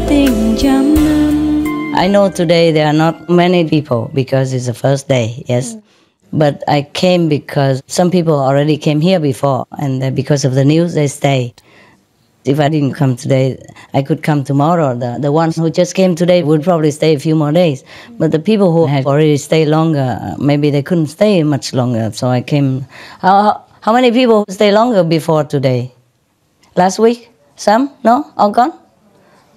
tình trăm năm. I know today there are not many people because it's the first day, yes. But I came because some people already came here before, and because of the news, they stay. If I didn't come today, I could come tomorrow. The ones who just came today would probably stay a few more days. But the people who had already stayed longer, maybe they couldn't stay much longer. So I came. How many people stay longer before today? Last week? Some? No? All gone?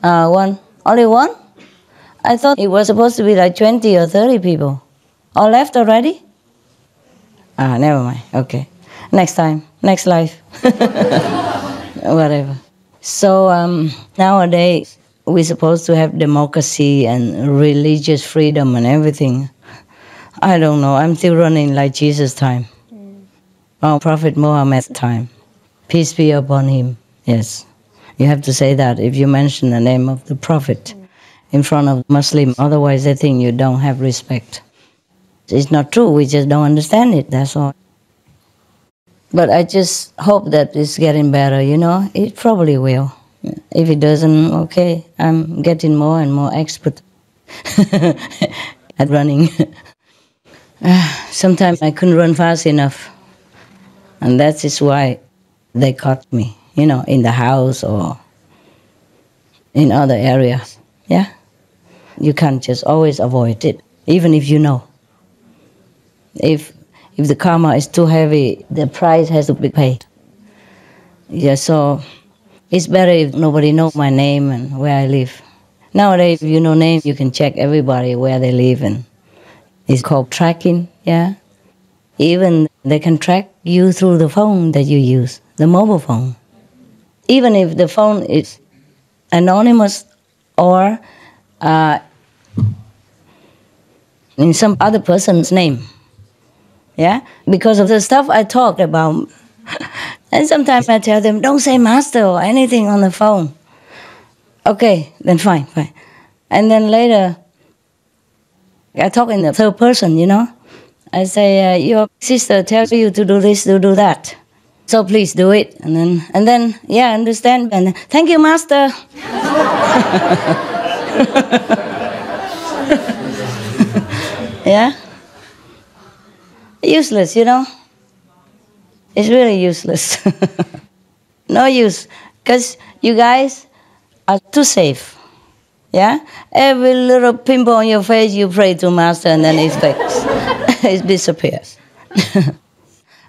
One. Only one? I thought it was supposed to be like 20 or 30 people. All left already? Never mind. Okay. Next time. Next life. Whatever. So nowadays, we're supposed to have democracy and religious freedom and everything. I don't know. I'm still running like Jesus' time. Or Prophet Muhammad's time. Peace be upon him. Yes. You have to say that if you mention the name of the Prophet in front of Muslim. Otherwise, they think you don't have respect. It's not true. We just don't understand it. That's all. But I just hope that it's getting better, you know. It probably will. If it doesn't, okay, I'm getting more and more expert at running. Sometimes I couldn't run fast enough. And that is why they caught me, you know, in the house or in other areas. Yeah? You can't just always avoid it, even if you know. If the karma is too heavy, the price has to be paid. Yeah, so it's better if nobody knows my name and where I live. Nowadays, if you know name, you can check everybody where they live, and it's called tracking, yeah. Even they can track you through the phone that you use, the mobile phone. Even if the phone is anonymous or in some other person's name. Yeah, because of the stuff I talked about. And sometimes I tell them, don't say master or anything on the phone. Okay, then fine. And then later, I talk in the third person, you know. I say, your sister tells you to do this, to do that. So please do it. And then, yeah, understand. And then, thank you, master. Yeah. Useless, you know. It's really useless. No use. Because you guys are too safe. Yeah? Every little pimple on your face, you pray to Master and then it fixed. It disappears.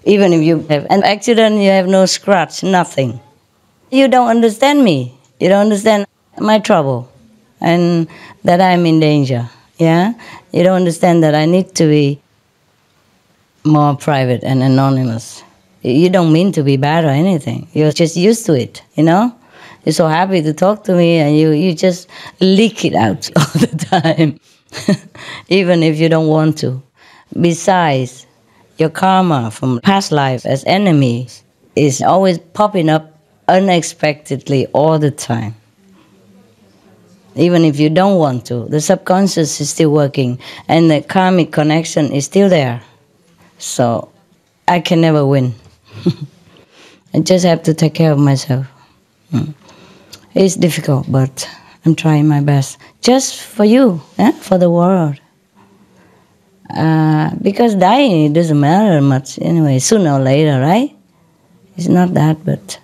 Even if you have an accident, you have no scratch, nothing. You don't understand me. You don't understand my trouble and that I'm in danger. Yeah? You don't understand that I need to be more private and anonymous. You don't mean to be bad or anything. You're just used to it, you know? You're so happy to talk to me and you just leak it out all the time, even if you don't want to. Besides, your karma from past life as enemies is always popping up unexpectedly all the time. Even if you don't want to, the subconscious is still working and the karmic connection is still there. So I can never win. I just have to take care of myself. It's difficult, but I'm trying my best. Just for you, for the world. Because dying, it doesn't matter much anyway, sooner or later, right? It's not that, but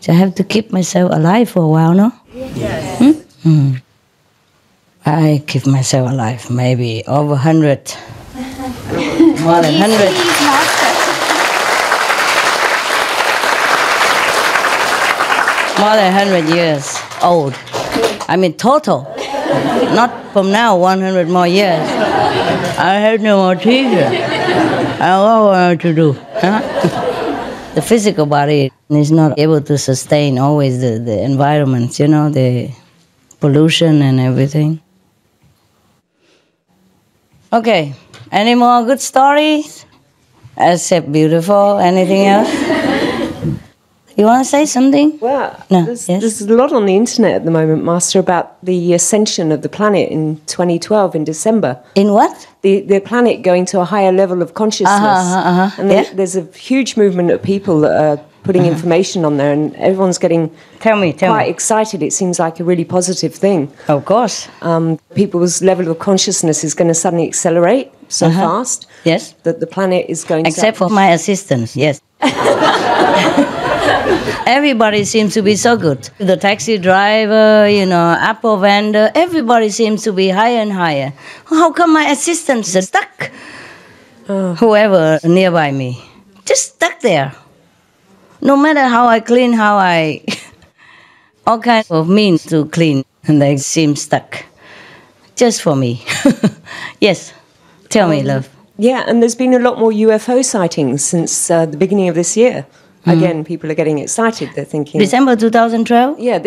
I have to keep myself alive for a while, no? Yes. I keep myself alive maybe over 100. More than 100. More than 100 years old. I mean total. Not from now, 100 more years. I have no more teacher. I don't know what to do. The physical body is not able to sustain always the environment, you know, the pollution and everything. Okay, any more good stories? Except beautiful, anything else? You want to say something? Well, no. There's a lot on the internet at the moment, Master, about the ascension of the planet in 2012 in December. In what? The planet going to a higher level of consciousness. And there's a huge movement of people that are putting information on there, and everyone's getting Tell me. quite excited. It seems like a really positive thing. Of course. People's level of consciousness is going to suddenly accelerate so fast. Yes. That the planet is going Except for my assistants, yes. Everybody seems to be so good. The taxi driver, apple vendor, everybody seems to be higher and higher. How come my assistants are stuck? Whoever nearby me, just stuck there. No matter how I clean, all kinds of means to clean, and they seem stuck. Just for me. Yes, tell me, love. Yeah, and there's been a lot more UFO sightings since the beginning of this year. Again, people are getting excited. They're thinking... December 2012? Yeah,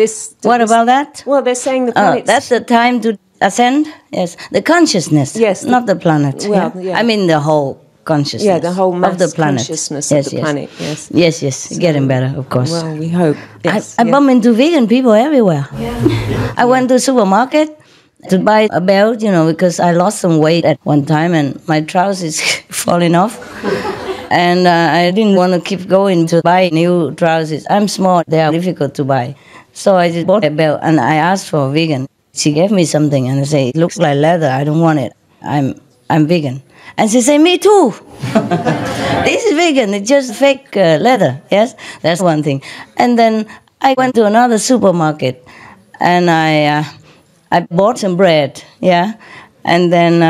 What about that? Well, they're saying the planet's... that's the time to ascend? Yes. The consciousness. Yes. Not the planet. Well, yeah. I mean the whole consciousness. Yeah, the whole mass of the planet. consciousness of the planet, yes. Yes. So, getting better, of course. Well, we hope. Yes, I bump into vegan people everywhere. Yeah. I went to the supermarket to buy a belt, because I lost some weight at one time and my trousers falling off. And I didn't want to keep going to buy new trousers. I'm small, they are difficult to buy. So I just bought a belt and I asked for vegan. She gave me something and I say, it looks like leather, I don't want it. I'm vegan. And she said, me too. This is vegan, it's just fake leather. Yes, that's one thing. And then I went to another supermarket and I bought some bread, yeah. And then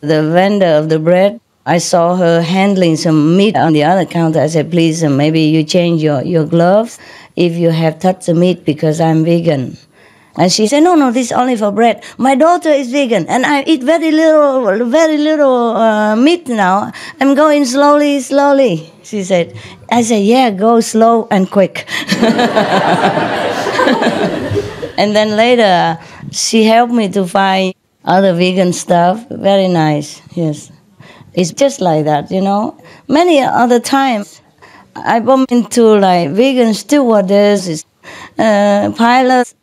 the vendor of the bread, I saw her handling some meat on the other counter. I said, please, maybe you change your gloves if you have touched the meat because I'm vegan. And she said, no, this is only for bread. My daughter is vegan and I eat very little meat now. I'm going slowly. She said. I said, yeah, go slow and quick. And then later, she helped me to find other vegan stuff. Very nice, yes. It's just like that, Many other times, I bump into vegan stewardesses, pilots,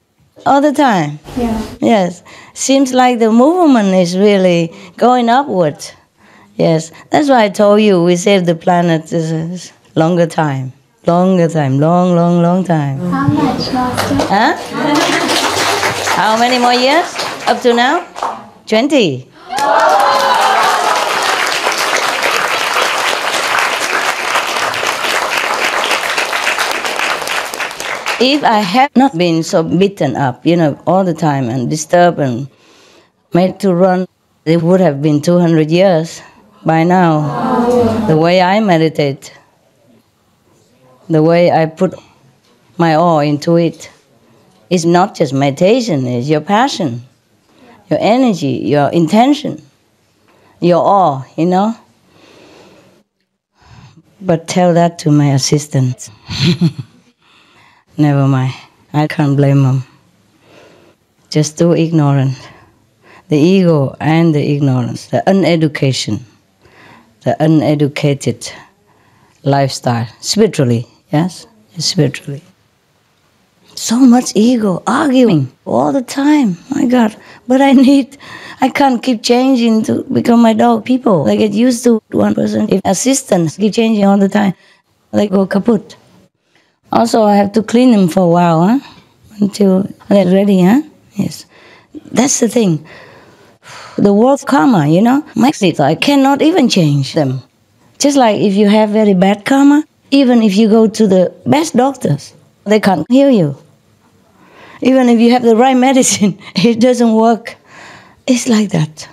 all the time. Yeah. Yes. Seems like the movement is really going upward. Yes. That's why I told you we save the planet is longer time. Long time. How much, Master? Huh? How many more years up to now? 20. If I had not been so beaten up, all the time and disturbed and made to run, it would have been 200 years by now. The way I meditate, the way I put my all into it, is not just meditation, it's your passion, your energy, your intention, your awe, But tell that to my assistants. Never mind. I can't blame them. Just too ignorant. The ego and the ignorance, the uneducation, the uneducated lifestyle. Spiritually, yes? Spiritually. So much ego, arguing all the time. My God. But I can't keep changing to become my dog. People, they get used to one person. If assistants keep changing all the time, they go kaput. Also, I have to clean them for a while, until they're ready, Yes. That's the thing. The world karma, makes it I cannot even change them. Just like if you have very bad karma, even if you go to the best doctors, they can't heal you. Even if you have the right medicine, it doesn't work. It's like that.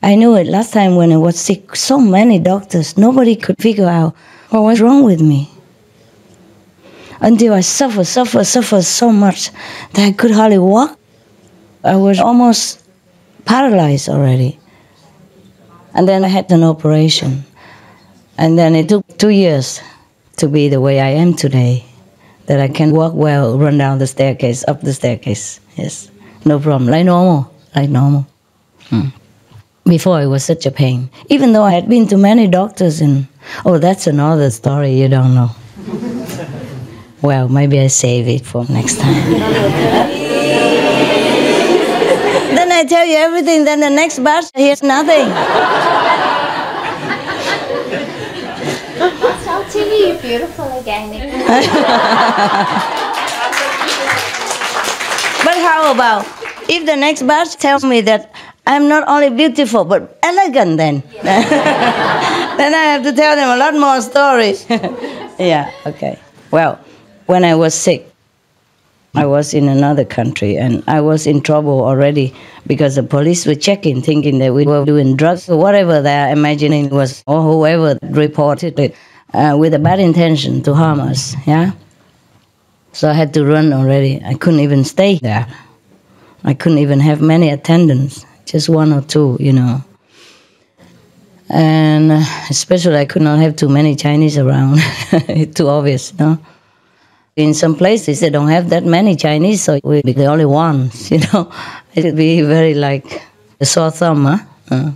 I knew it last time when I was sick. So many doctors, nobody could figure out what was wrong with me. Until I suffered so much that I could hardly walk. I was almost paralyzed already. And then I had an operation. And then it took 2 years to be the way I am today. That I can walk well, run down the staircase, up the staircase. Yes, no problem, like normal. Before it was such a pain. Even though I had been to many doctors and, that's another story you don't know. Well, maybe I save it for next time. Then I tell you everything, then the next batch hears nothing. see you beautiful again. But how about if the next batch tells me that I'm not only beautiful but elegant then? Then I have to tell them a lot more stories. Yeah, okay. Well, when I was sick, I was in another country and I was in trouble already because the police were checking, thinking that we were doing drugs or whatever they're imagining was, or whoever reported it, with a bad intention to harm us, yeah? So I had to run already. I couldn't even stay there. I couldn't even have many attendants, just one or two, you know. And especially I could not have too many Chinese around. It's too obvious, you know. In some places they don't have that many Chinese, so we'd be the only ones, you know. It would be very like a sore thumb, huh?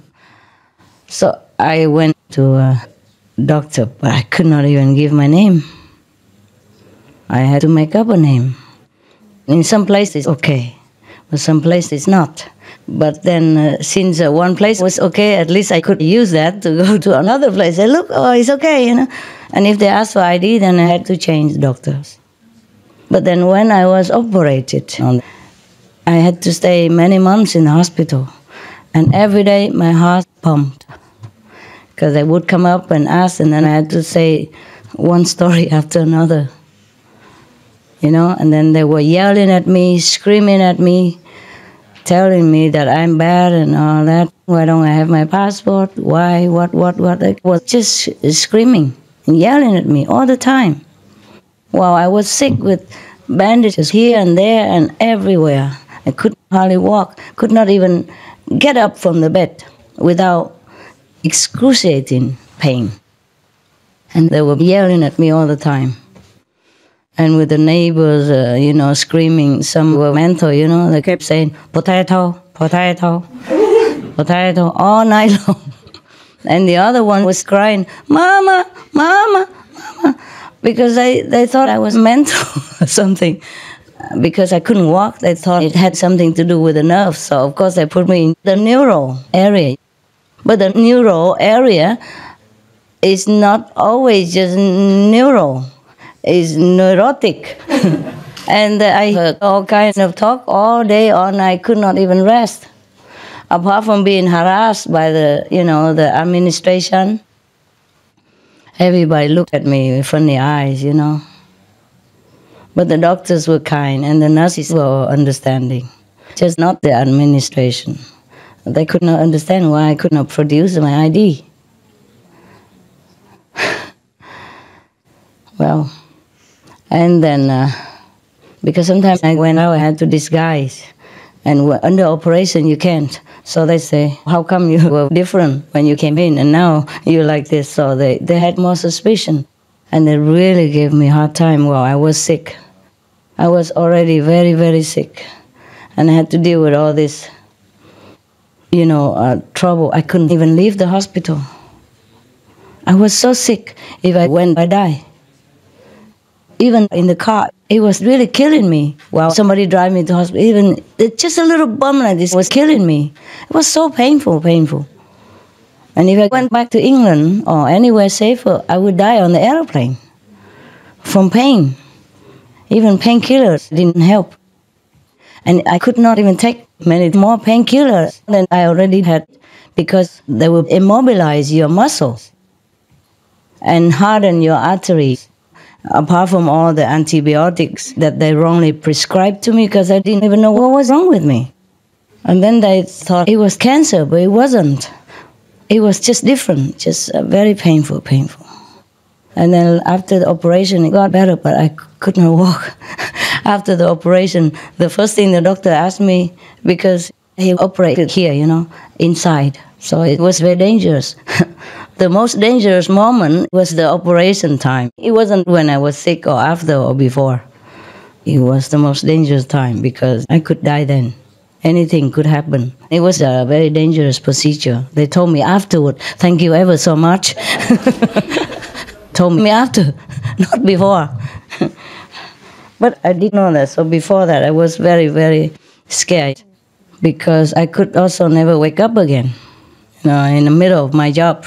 So I went to a doctor, but I could not even give my name. I had to make up a name. In some places, okay, but some places not. But then since one place was okay, at least I could use that to go to another place. Say, look, oh, it's okay, you know. And if they asked for ID, then I had to change doctors. But then when I was operated on, I had to stay many months in the hospital. And every day my heart pumped. Because they would come up and ask, and then I had to say one story after another. You know, and then they were yelling at me, screaming at me, telling me that I'm bad and all that. Why don't I have my passport? Why? What? It was just screaming and yelling at me all the time. While I was sick with bandages here and there and everywhere. I could hardly walk, could not even get up from the bed without excruciating pain. And they were yelling at me all the time. And with the neighbors, you know, screaming, some were mental, you know, they kept saying, potato, potato, potato, all night long. And the other one was crying, mama, mama, mama, because they thought I was mental or something. Because I couldn't walk, they thought it had something to do with the nerves. So, of course, they put me in the neural area. But the neural area is not always just neural. It's neurotic. And I heard all kinds of talk all day, all night, could not even rest. Apart from being harassed by the, you know, the administration, everybody looked at me with funny eyes, you know. But the doctors were kind and the nurses were understanding, just not the administration. They could not understand why I could not produce my ID. Well, and then, because sometimes I went out, I had to disguise. And under operation, you can't. So they say, how come you were different when you came in and now you're like this? So they had more suspicion. And they really gave me a hard time while I was sick. I was already very, very sick. And I had to deal with all this, you know, trouble. I couldn't even leave the hospital. I was so sick. If I went, I die. Even in the car, it was really killing me. While somebody drive me to hospital, even just a little bump like this was killing me. It was so painful, painful. And if I went back to England or anywhere safer, I would die on the airplane from pain. Even painkillers didn't help. And I could not even take many more painkillers than I already had because they would immobilize your muscles and harden your arteries. Apart from all the antibiotics that they wrongly prescribed to me because I didn't even know what was wrong with me. And then they thought it was cancer, but it wasn't. It was just different, just very painful, painful. And then after the operation, it got better, but I could not walk. After the operation, the first thing the doctor asked me, because he operated here, you know, inside. So it was very dangerous. The most dangerous moment was the operation time. It wasn't when I was sick or after or before. It was the most dangerous time because I could die then. Anything could happen. It was a very dangerous procedure. They told me afterward, thank you ever so much. Told me after, not before. But I didn't know that. So before that, I was very, very scared because I could also never wake up again. You know, in the middle of my job,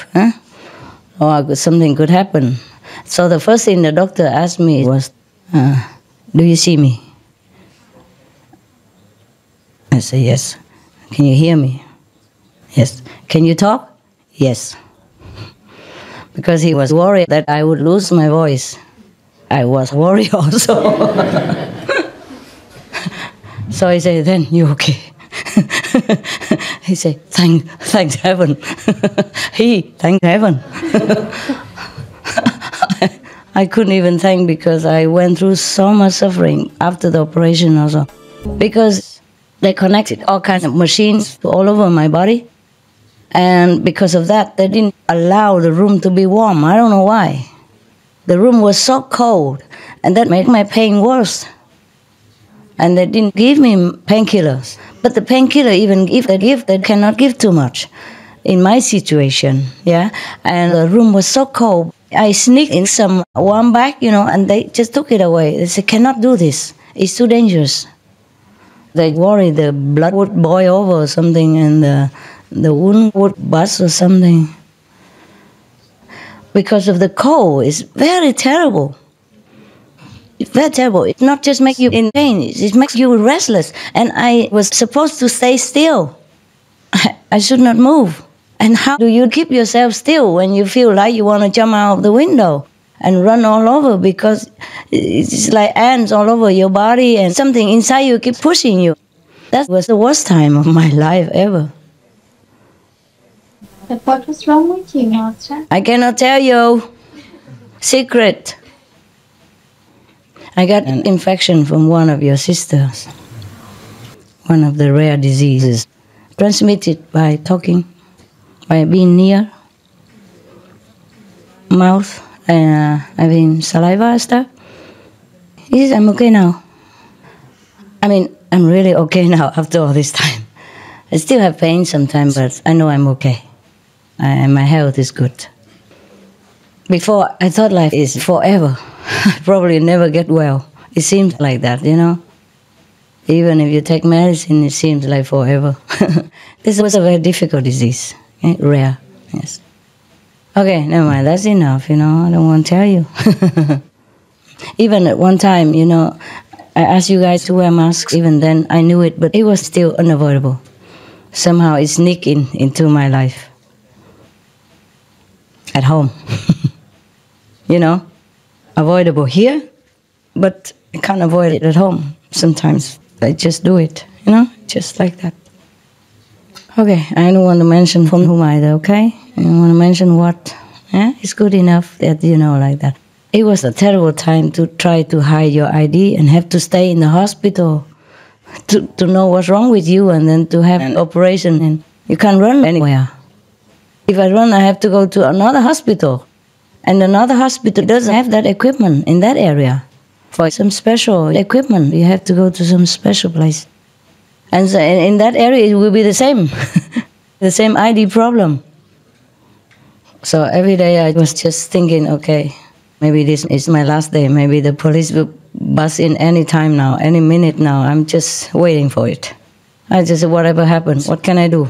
or something could happen. So the first thing the doctor asked me was, do you see me? I said, yes. Can you hear me? Yes. Can you talk? Yes. Because he was worried that I would lose my voice. I was worried also. So he said, then you're okay. He said, thanks heaven. Thank heaven. I couldn't even thank because I went through so much suffering after the operation also. Because they connected all kinds of machines all over my body. And because of that, they didn't allow the room to be warm. I don't know why. The room was so cold, and that made my pain worse. And they didn't give me painkillers. But the painkiller, even if they give, they cannot give too much in my situation, yeah? And the room was so cold. I sneaked in some warm bag, and they just took it away. They said, cannot do this. It's too dangerous. They worried the blood would boil over or something, and the wound would burst or something. Because of the cold, it's very terrible. It's very terrible. It not just makes you in pain, it makes you restless. And I was supposed to stay still. I should not move. And how do you keep yourself still when you feel like you want to jump out of the window and run all over, because it's like ants all over your body and something inside you keep pushing you. That was the worst time of my life ever. But what was wrong with you, Master? I cannot tell you. Secret. I got an infection from one of your sisters. One of the rare diseases transmitted by talking, by being near mouth and having saliva and stuff. Yes, I'm okay now. I'm really okay now after all this time. I still have pain sometimes, but I know I'm okay. And my health is good. Before, I thought life is forever. I probably never get well. It seems like that, Even if you take medicine, it seems like forever. This was a very difficult disease, rare, yes. Okay, never mind, that's enough, I don't want to tell you. Even at one time, I asked you guys to wear masks. Even then, I knew it, but it was still unavoidable. Somehow it sneaked into my life. At home. Avoidable here, but I can't avoid it at home. Sometimes I just do it, just like that. Okay, I don't want to mention from whom either, okay? I don't want to mention what. Yeah, it's good enough that like that. It was a terrible time to try to hide your ID and have to stay in the hospital to know what's wrong with you, and then to have an operation, and you can't run anywhere. If I run, I have to go to another hospital. And another hospital doesn't have that equipment in that area. For some special equipment, you have to go to some special place. And so in that area, it will be the same. The same ID problem. So every day I was just thinking, okay, maybe this is my last day. Maybe the police will bust in any time now, any minute now. I'm just waiting for it. I just said, whatever happens, what can I do?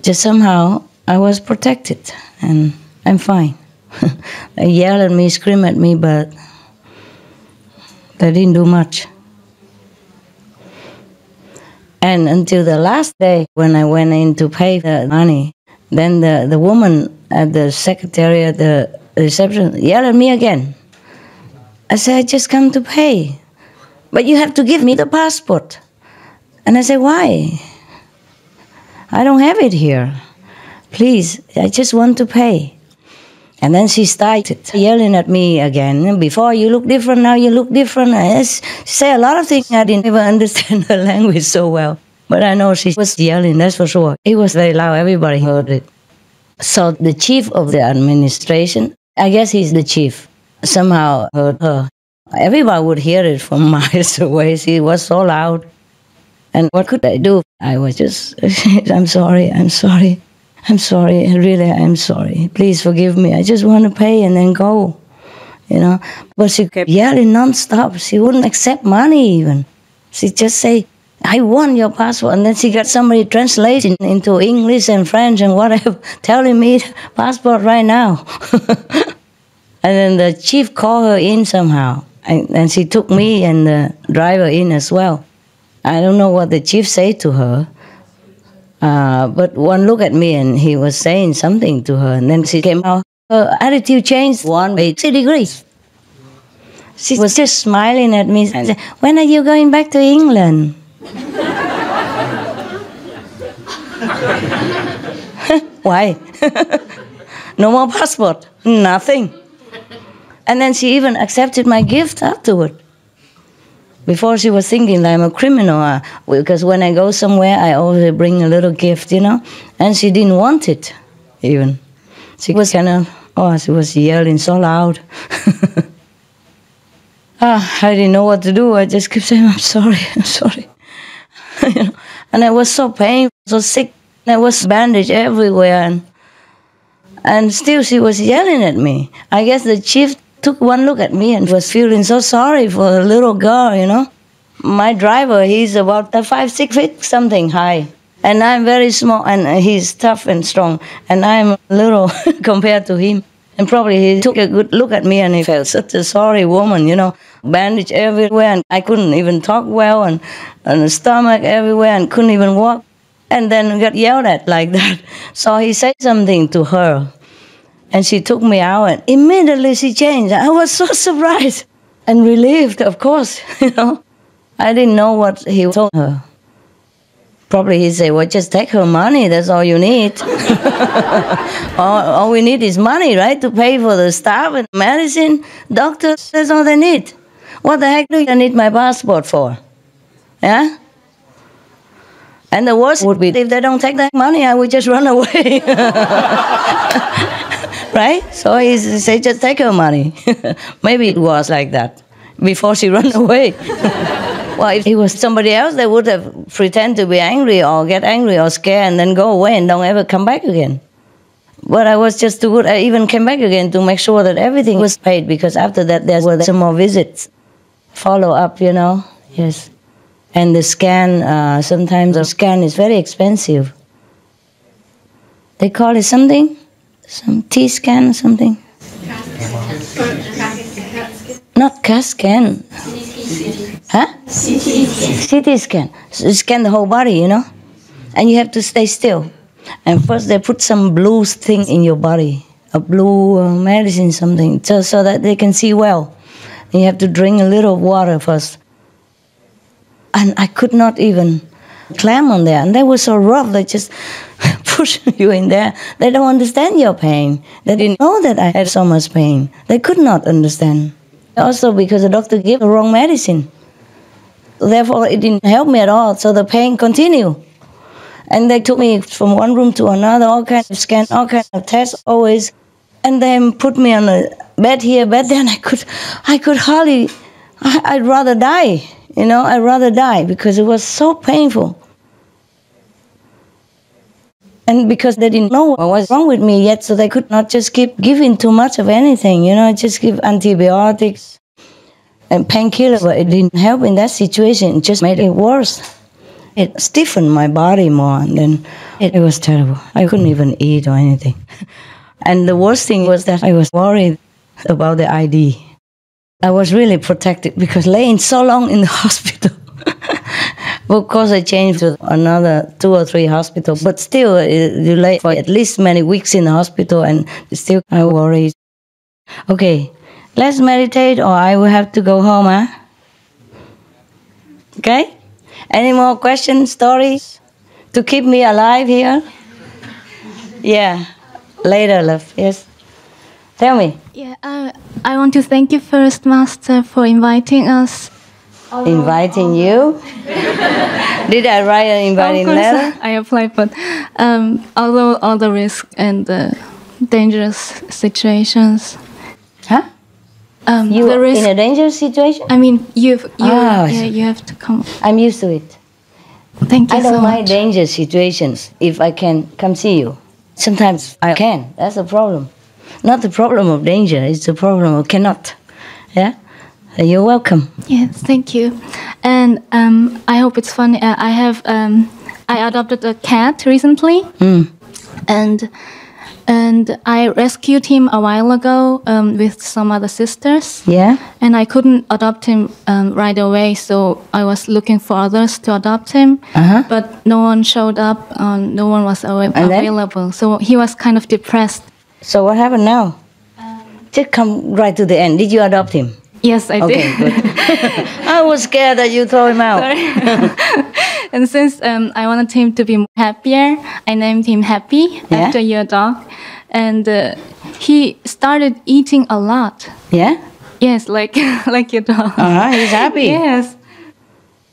Just somehow I was protected, and I'm fine. They yell at me, scream at me, but they didn't do much. And until the last day, when I went in to pay the money, then the woman at the secretariat, the reception, yelled at me again. I said, I just come to pay, but you have to give me the passport. And I said, why? I don't have it here. Please, I just want to pay. And then she started yelling at me again. Before you look different, now you look different. She said a lot of things. I didn't even understand her language so well. But I know she was yelling, that's for sure. It was very loud, everybody heard it. So the chief of the administration, I guess he's the chief, somehow heard her. Everybody would hear it from miles away. She was so loud. And what could I do? I was just, I'm sorry, really, I'm sorry. Please forgive me. I just want to pay and then go, But she kept yelling non-stop. She wouldn't accept money even. She just say, I want your passport. And then she got somebody translating into English and French and whatever, telling me passport right now. And then the chief called her in somehow. And she took me and the driver in as well. I don't know what the chief said to her. But one looked at me and he was saying something to her. And then she came out. Her attitude changed 180 degrees. She was just smiling at me and said, "When are you going back to England?" Why? No more passport. Nothing. And then she even accepted my gift afterward. Before she was thinking that I'm a criminal, because when I go somewhere, I always bring a little gift, And she didn't want it, even. She was she was yelling so loud. I didn't know what to do. I just kept saying, "I'm sorry, I'm sorry." And I was so painful, so sick. There was bandage everywhere. And still she was yelling at me. I guess the chief took one look at me and was feeling so sorry for the little girl, My driver, he's about 5-6 feet something high. And I'm very small, and he's tough and strong. And I'm little compared to him. And probably he took a good look at me and he felt such a sorry woman, Bandage everywhere, and I couldn't even talk well, and the stomach everywhere, and couldn't even walk. And then got yelled at like that. So he said something to her. And she took me out, and immediately she changed. I was so surprised and relieved, of course, I didn't know what he told her. Probably he said, "Well, just take her money, that's all you need." all we need is money, right? To pay for the staff and medicine, doctors, that's all they need. What the heck do you need my passport for? Yeah? And the worst would be if they don't take that money, I would just run away. Right? So he said, "Just take her money." Maybe it was like that before she ran away. Well, if it was somebody else, they would have pretend to be angry or get angry or scared and then go away and don't ever come back again. But I was just too good. I even came back again to make sure that everything was paid, because after that there were some more visits, follow up, Yes. And the scan, sometimes the scan is very expensive. They call it something? Some T scan or something? Not CAT scan. Huh? CT scan. So scan the whole body, And you have to stay still. And first they put some blue thing in your body, a blue medicine, something, so that they can see well. And you have to drink a little water first. And I could not even climb on there. And they were so rough, they just push you in there. They don't understand your pain. They didn't know that I had so much pain. They could not understand. Also because the doctor gave the wrong medicine. Therefore, it didn't help me at all, so the pain continued. And they took me from one room to another, all kinds of scans, all kinds of tests, always. And then put me on a bed here, bed there, and I could hardly, I'd rather die. I'd rather die because it was so painful. And because they didn't know what was wrong with me yet, so they could not just keep giving too much of anything, just give antibiotics and painkillers, but it didn't help in that situation. It just made it worse. It stiffened my body more, and then it was terrible. I couldn't even eat or anything. And the worst thing was that I was worried about the ID. I was really protected because laying so long in the hospital. Of course, I changed to another 2 or 3 hospitals, but still, you lay for at least many weeks in the hospital, and still I worried. Okay, let's meditate, or I will have to go home, huh? Okay? Any more questions, stories to keep me alive here? Yeah, later, love. Yes. Tell me. Yeah, I want to thank you first, Master, for inviting us. Inviting you? Did I write an inviting letter? I applied, but although all the risk and the dangerous situations. Huh? You the risk, in a dangerous situation? I mean, you have to come. I'm used to it. Thank you I don't so mind much. dangerous situations if I can come see you. Sometimes I can. That's the problem. Not the problem of danger. It's the problem of cannot. Yeah? You're welcome. Yes, thank you. And I hope it's fun. I adopted a cat recently, and And I rescued him a while ago with some other sisters. Yeah? And I couldn't adopt him right away, so I was looking for others to adopt him. But no one showed up, no one was available. So he was kind of depressed. So what happened now? Just come right to the end. Did you adopt him? Yes, I Okay, did. good. I was scared that you throw him out. Sorry. And since I wanted him to be happier, I named him Happy after your dog. And he started eating a lot. Yeah? Yes, like your dog. He's happy. Yes.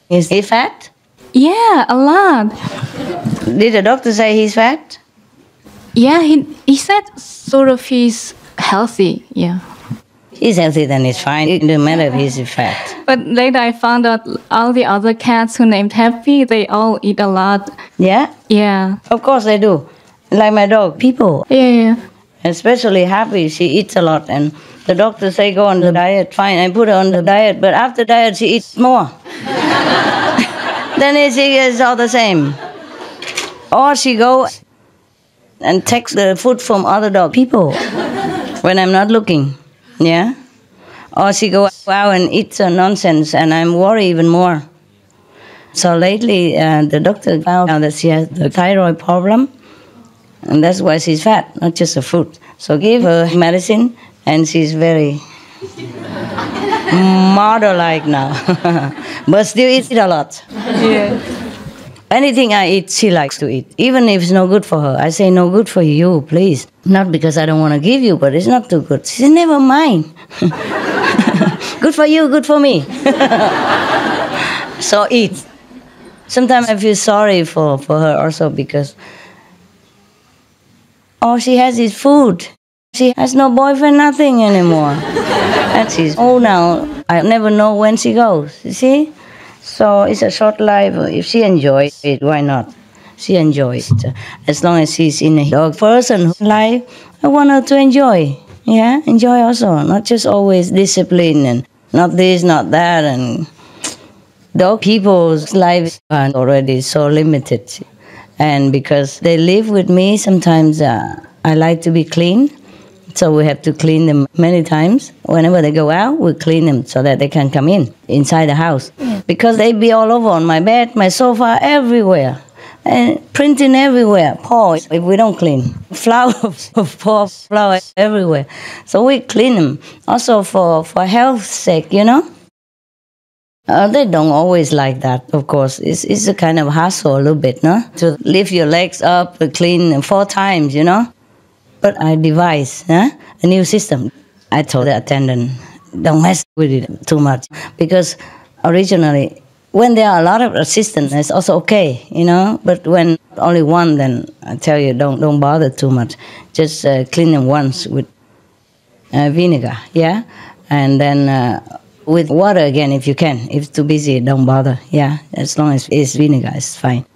Is he fat? Yeah, a lot. Did the doctor say he's fat? Yeah, he said sort of he's healthy, yeah. He's healthy, then it's fine. It doesn't matter if he's fat. But later I found out all the other cats who named Happy, they all eat a lot. Yeah? Yeah. Of course they do. Like my dog, people. Yeah. Especially Happy, she eats a lot. And the doctor say go on the diet, fine. I put her on the diet, but after diet she eats more. Then she gets all the same. Or she go and takes the food from other dog people when I'm not looking. Yeah? Or she go out and eats nonsense, and I'm worried even more. So lately, the doctor found out that she has the thyroid problem, and that's why she's fat, not just the food. So give her medicine, and she's very model-like now. But still eats a lot. Yeah. Anything I eat, she likes to eat. Even if it's no good for her. I say, no good for you, please. Not because I don't want to give you, but it's not too good. She said, never mind. Good for you, good for me. So eat. Sometimes I feel sorry for her also because, she has his food. She has no boyfriend, nothing anymore. And she's old now. I never know when she goes, you see? So it's a short life. If she enjoys it, why not? She enjoys it. As long as she's in a dog person life, I want her to enjoy. Yeah, enjoy also. Not just always discipline and not this, not that. And dog people's lives are already so limited. And because they live with me, sometimes I like to be clean. So we have to clean them many times. Whenever they go out, we clean them so that they can come inside the house. Yeah. Because they be all over on my bed, my sofa, everywhere. And printing everywhere, paws, if we don't clean. Flowers, flowers everywhere. So we clean them. Also for health's sake, you know. They don't always like that, of course. It's a kind of hassle a little bit, no? To lift your legs up, to clean 4 times, you know. But I devised a new system. I told the attendant, don't mess with it too much. Because originally, when there are a lot of assistants, it's also okay, you know. But when only one, then I tell you, don't bother too much. Just clean them once with vinegar, yeah? And then with water again if you can. If it's too busy, don't bother, yeah? As long as it's vinegar, it's fine.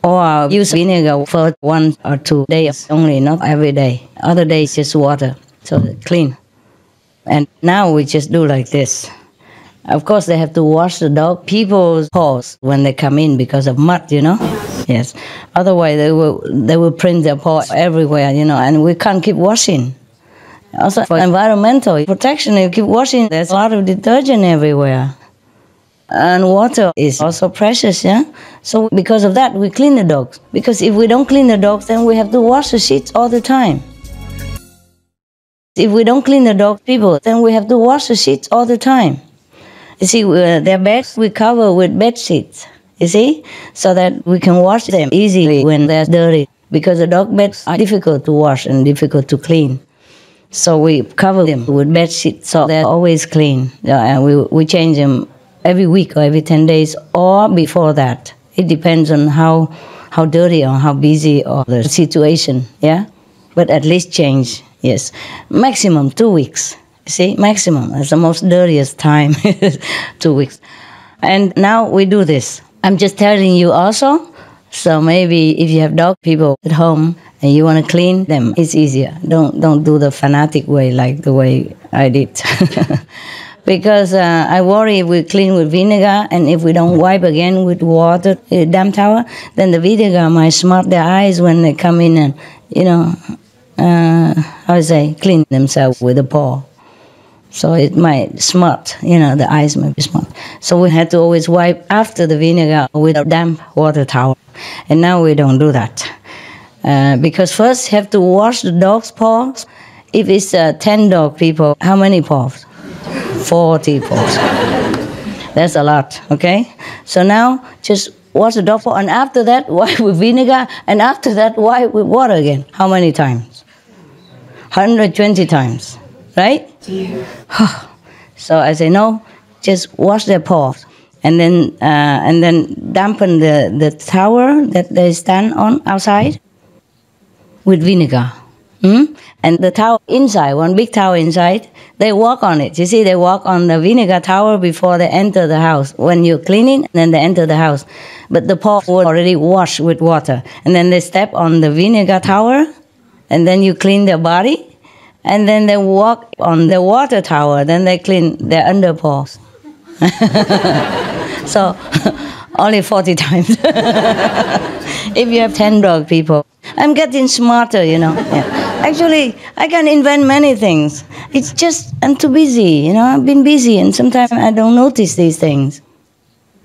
Or use vinegar for 1 or 2 days only, not every day. Other days, just water, so clean. And now we just do like this. Of course, they have to wash the dog people's paws when they come in because of mud, you know? Yes. Otherwise, they will print their paws everywhere, you know, and we can't keep washing. Also, for environmental protection, you keep washing, there's a lot of detergent everywhere. And water is also precious, yeah? So because of that, we clean the dogs. Because if we don't clean the dogs, then we have to wash the sheets all the time. If we don't clean the dog people, then we have to wash the sheets all the time. You see, their beds we cover with bed sheets, you see? So that we can wash them easily when they're dirty. Because the dog beds are difficult to wash and difficult to clean. So we cover them with bed sheets so they're always clean. And we change them every week or every 10 days or before that. It depends on how dirty or how busy or the situation, yeah? But at least change, yes. Maximum 2 weeks, you see? Maximum, that's the most dirtiest time, 2 weeks. And now we do this. I'm just telling you also, so maybe if you have dog people at home and you want to clean them, it's easier. Don't do the fanatic way like the way I did. Because I worry if we clean with vinegar and if we don't wipe again with water, damp towel, then the vinegar might smart their eyes when they come in and, you know, how to say, clean themselves with the paw. So it might smart, the eyes might be smart. So we had to always wipe after the vinegar with a damp water towel. And now we don't do that. Because first you have to wash the dog's paws. If it's 10 dog people, how many paws? 40 paws. That's a lot, okay? So now just wash the dog paw, and after that wipe with vinegar, and after that wipe with water again. How many times? 120 times, right? So I say, no, just wash their paws, and then dampen the towel that they stand on outside with vinegar. And the towel inside, one big towel inside, they walk on it. You see, they walk on the vinegar towel before they enter the house. When you're cleaning, then they enter the house. But the paw was already washed with water. And then they step on the vinegar towel, and then you clean their body. And then they walk on the water tower, then they clean their underpaws. So, only 40 times. If you have 10 dog people. I'm getting smarter, Yeah. Actually, I can invent many things. It's just, I'm too busy, I've been busy, and sometimes I don't notice these things.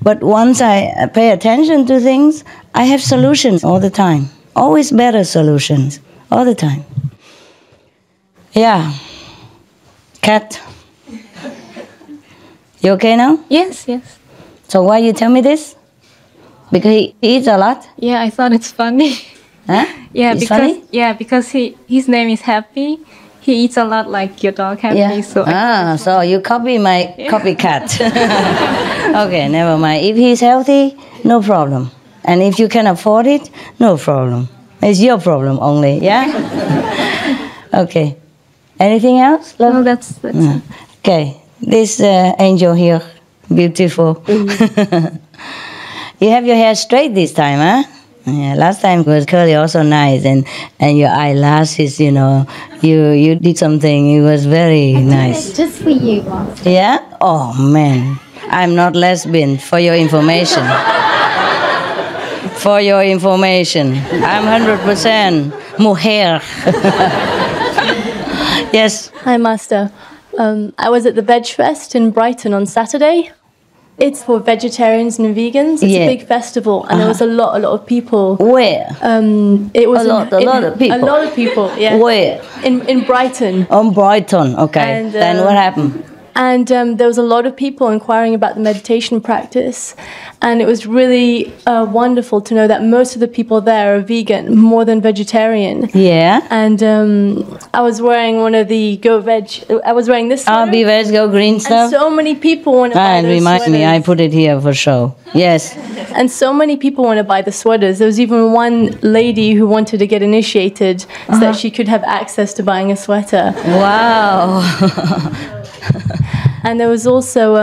But once I pay attention to things, I have solutions all the time. Always better solutions, all the time. Yeah. Cat. You okay now? Yes, yes. So why you tell me this? Because he eats a lot? Yeah, I thought it's funny. Huh? Yeah, it's funny? because his name is Happy. He eats a lot like your dog Happy. Yeah. So so you copy my copycat. Okay, never mind. If he's healthy, no problem. And if you can afford it, no problem. It's your problem only, yeah? Okay. Anything else? Love? No, that's it. Okay. This angel here, beautiful. You have your hair straight this time, huh? Yeah, last time it was curly, also nice, and your eyelashes, you did something. It was very nice. Just for you, Master. Yeah? Oh man, I'm not lesbian. For your information. For your information, I'm 100% mujer. Yes. Hi, Master. I was at the Veg Fest in Brighton on Saturday. It's for vegetarians and vegans. It's a big festival, and there was a lot of people. Where? It was a lot of people. A lot of people, yeah. Where? In Brighton. On Brighton, okay. And, then what happened? And there was a lot of people inquiring about the meditation practice. And it was really wonderful to know that most of the people there are vegan, more than vegetarian. Yeah. And I was wearing one of the Go Veg, I was wearing this sweater. Be Veg, Go Green stuff? And so many people want to buy those remind sweaters. me, I put it here for show. Yes. And so many people want to buy the sweaters. There was even one lady who wanted to get initiated so that she could have access to buying a sweater. Wow. And there was also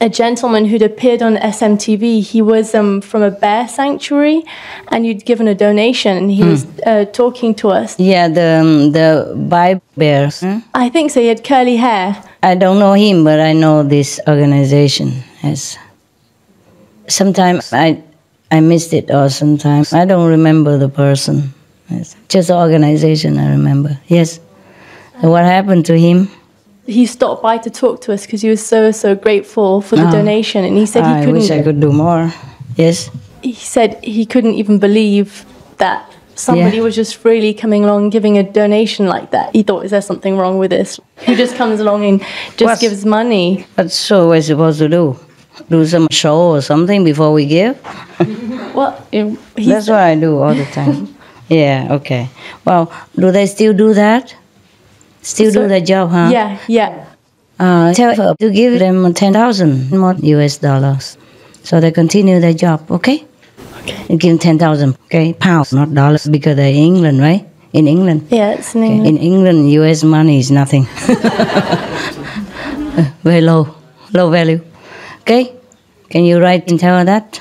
a gentleman who'd appeared on SMTV. He was from a bear sanctuary, and you'd given a donation, and he was talking to us. Yeah, the Bai Bears. I think so. He had curly hair. I don't know him, but I know this organization. Yes. Sometimes I missed it, or sometimes I don't remember the person. Yes. Just the organization I remember. Yes. And what happened to him? He stopped by to talk to us because he was so grateful for the donation, and he said he couldn't. I wish I could do more. Yes. He said he couldn't even believe that somebody was just freely coming along giving a donation like that. He thought, is there something wrong with this? Who just comes along and just gives money? What so we're supposed to do? Do some show or something before we give? Well, that's what I do all the time. Yeah. Okay. Well, do they still do that? Still do the job, huh? Yeah. Tell her to give them 10,000 more US dollars, so they continue their job. Okay. You give them 10,000. Okay, pounds, not dollars, because they're in England, right? In England. Yeah, it's in England. In England, US money is nothing. Very low value. Okay. Can you write and tell her that?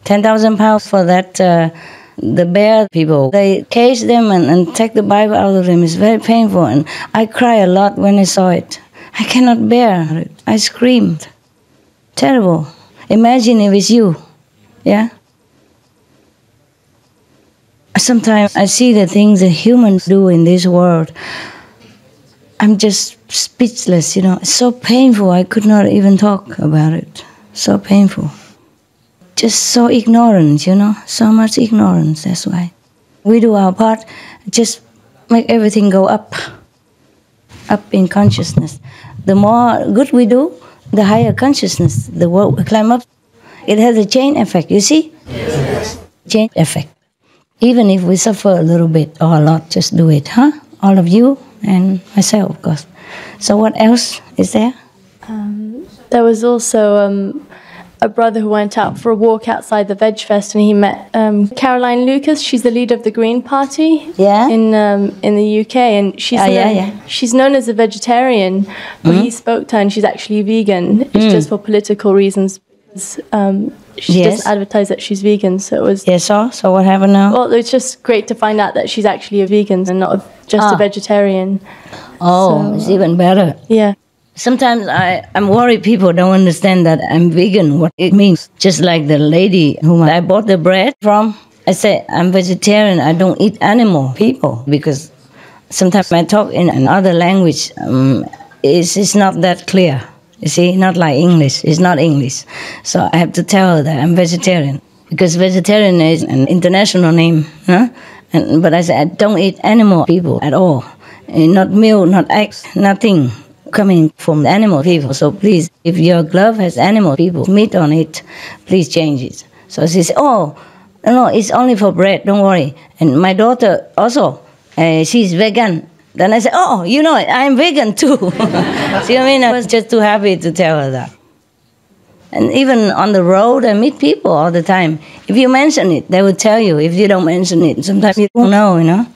10,000 pounds for that. The bear people, they cage them and take the Bible out of them. It's very painful, and I cry a lot when I saw it. I cannot bear it. I screamed. Terrible. Imagine if it's you. Yeah? Sometimes I see the things that humans do in this world. I'm just speechless, It's so painful. I could not even talk about it. So painful. Just so ignorant, So much ignorance, that's why. We do our part, just make everything go up in consciousness. The more good we do, the higher consciousness, the world will climb up. It has a chain effect, you see? Yes. Chain effect. Even if we suffer a little bit or a lot, just do it, huh? All of you and myself, of course. So what else is there? There was also a brother who went out for a walk outside the Veg Fest, and he met Caroline Lucas. She's the leader of the Green Party in the UK, and she's known as a vegetarian. But he spoke to her, and she's actually vegan. It's just for political reasons. She doesn't advertise that she's vegan, so it was... So what happened now? Well, it's just great to find out that she's actually a vegan and not just a vegetarian. So, it's even better. Yeah. Sometimes I'm worried people don't understand that I'm vegan, what it means. Just like the lady whom I bought the bread from, I say, I'm vegetarian, I don't eat animal people, because sometimes I talk in another language, it's not that clear. You see, not like English. It's not English. So I have to tell her that I'm vegetarian, because vegetarian is an international name. Huh? But I say I don't eat animal people at all. Not milk, not eggs, nothing coming from animal people. So please, if your glove has animal people meat on it, please change it. So she said, oh, no, it's only for bread, don't worry. And my daughter also, she's vegan. Then I said, oh, I'm vegan too. See what I mean? I was just too happy to tell her that. And even on the road, I meet people all the time. If you mention it, they will tell you. If you don't mention it, sometimes you don't know,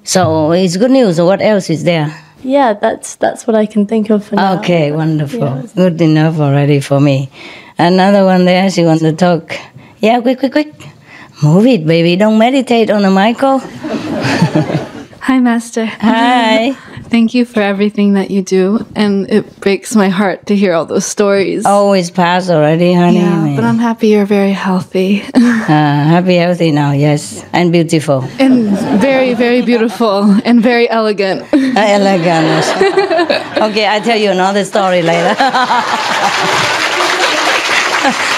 So it's good news. So what else is there? Yeah, that's what I can think of for now. Okay, wonderful. Yeah. Good enough already for me. Another one there, she wants to talk. Yeah, quick. Move it, baby. Don't meditate on the Michael. Hi, Master. Hi. Thank you for everything that you do, and it breaks my heart to hear all those stories. Oh, it's past already, honey. Yeah, but I'm happy you're very healthy. Happy, healthy now, yes. And beautiful. And very, very beautiful, and very elegant. Elegant. Okay, I'll tell you another story later.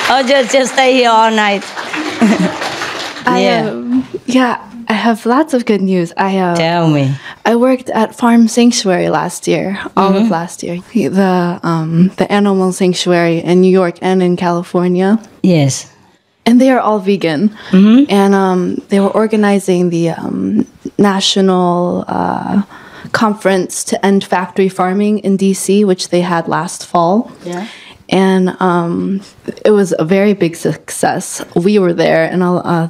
I'll just stay here all night. I have lots of good news. Tell me. I worked at Farm Sanctuary last year, all of last year. The animal sanctuary in New York and in California. Yes. And they are all vegan. And they were organizing the national conference to end factory farming in D.C., which they had last fall. Yeah. And it was a very big success. We were there, and our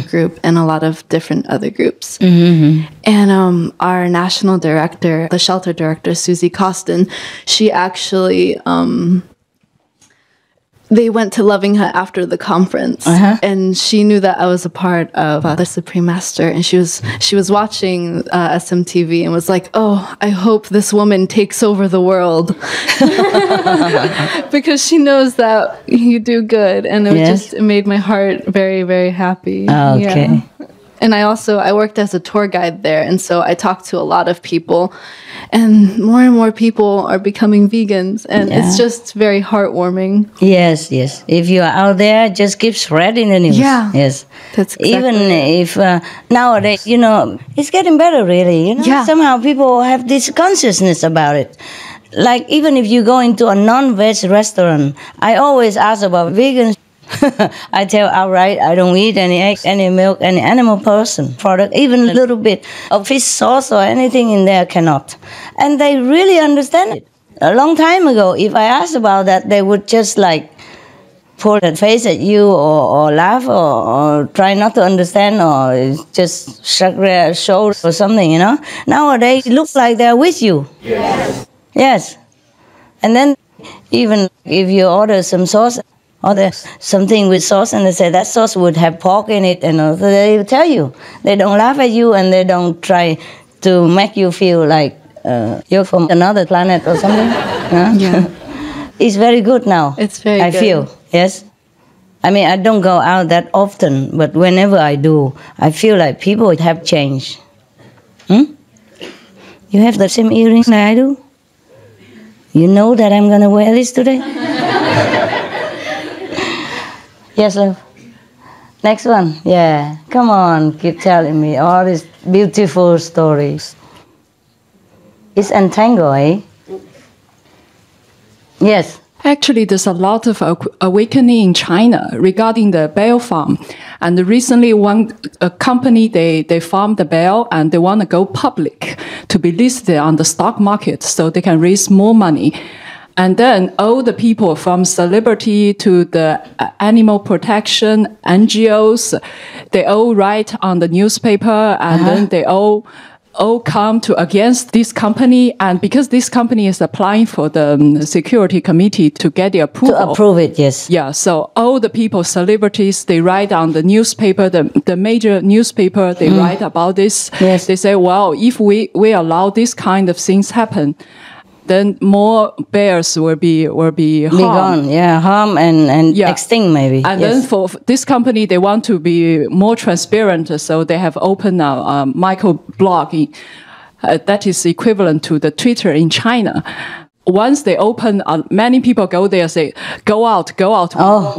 group, and a lot of different other groups. And our national director, the shelter director, Susie Costin, she actually they went to Loving Hut after the conference, and she knew that I was a part of the Supreme Master, and she was watching SMTV and was like, "Oh, I hope this woman takes over the world," because she knows that you do good, and it made my heart very, very happy. Okay. Yeah. And I worked as a tour guide there, and so I talked to a lot of people, and more people are becoming vegans, and it's just very heartwarming. Yes. If you are out there, just keep spreading the news. Yeah. Yes. That's exactly even if nowadays, it's getting better, really. Yeah. Somehow people have this consciousness about it. Like even if you go into a non-veg restaurant, I always ask about vegans. I tell outright, I don't eat any eggs, any milk, any animal product, even a little bit of fish sauce or anything in there cannot. And they really understand it. A long time ago, if I asked about that, they would just pull that face at you or laugh or try not to understand or just shrug their shoulders or something, Nowadays, it looks like they're with you. Yes. And then even if you order some sauce, or there's something with sauce, and they say that sauce would have pork in it, and they will tell you. They don't laugh at you, and they don't try to make you feel like you're from another planet or something. Yeah. It's very good now. It's very good. I feel, yes. I mean, I don't go out that often, but whenever I do, I feel like people have changed. You have the same earrings like I do? You know that I'm going to wear this today? Yes, love. Next one. Yeah. Come on, keep telling me all these beautiful stories. It's entangled, eh? Yes. Actually, there's a lot of awakening in China regarding the bell farm. And recently, a company, they farm the bell and they want to go public to be listed on the stock market so they can raise more money. And then all the people from celebrity to the animal protection, NGOs, they all write on the newspaper and then they all come to against this company, and because this company is applying for the security committee to get the approval. To approve it, yes. Yeah, so all the people, celebrities, they write on the newspaper, the major newspaper, they write about this. Yes. They say, well, if we allow this kind of things happen, then more bears will be harmed. Be gone, yeah, harm and extinct maybe. And then for this company, they want to be more transparent, so they have opened a microblogging that is equivalent to the Twitter in China. Once they open, many people go there and say, go out,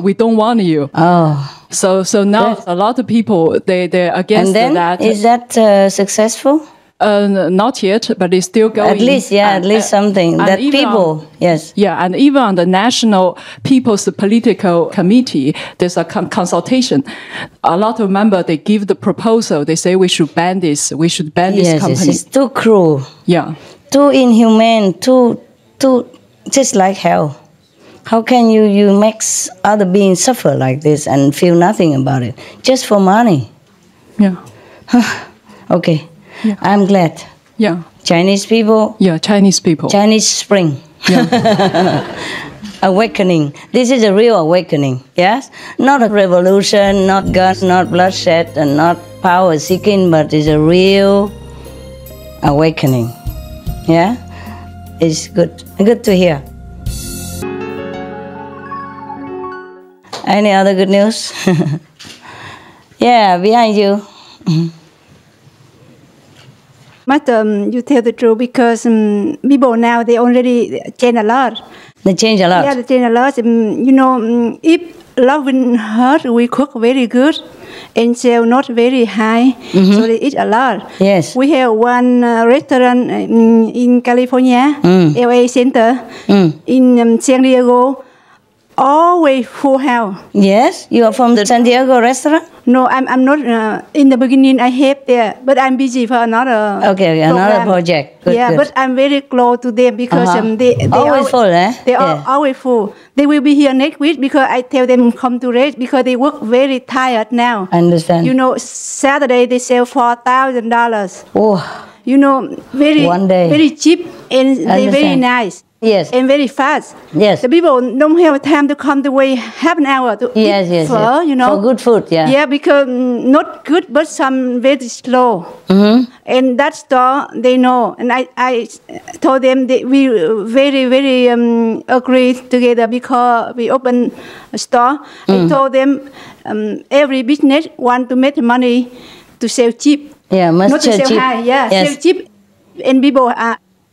we don't want you. Oh. So now a lot of people, they're against that. Is that successful? Not yet, but it's still going. At least, at least something that people, yes. Yeah, and even on the National People's Political Committee, there's a consultation. A lot of members, they give the proposal. They say we should ban this. We should ban this company. Yes, it's too cruel. Yeah. Too inhumane. Too, just like hell. How can you make other beings suffer like this and feel nothing about it just for money? Yeah. Okay. Yeah. I'm glad. Yeah. Chinese people. Yeah, Chinese people. Chinese spring. Yeah. Awakening. This is a real awakening. Yes? Not a revolution, not guns, not bloodshed, and not power seeking, but it's a real awakening. Yeah? It's good. Good to hear. Any other good news? Yeah, behind you. But you tell the truth because people now, they already change a lot. They change a lot? Yeah, they change a lot. If love will hurt, we cook very good and sell not very high, so they eat a lot. Yes. We have one restaurant in California, LA Center, in San Diego, always full house. Yes? You are from the San Diego restaurant? No, I'm not. In the beginning, I have there, but I'm busy for another. Okay, another project. Good, good. But I'm very close to them because they always full, eh? They are always full. They will be here next week because I tell them come to rest because they work very tired now. I understand. Saturday they sell $4,000. Oh. Very one day. Very cheap and they very nice. Yes. And very fast. Yes. The people don't have time to come to wait half an hour to eat pho, For good food, yeah. Yeah, because not good, but some very slow. And that store, they know. And I told them that we very, very agree together because we open a store. I told them every business want to make money to sell cheap. Yeah, must not to sell cheap. high. Yeah, yes. Sell cheap. And people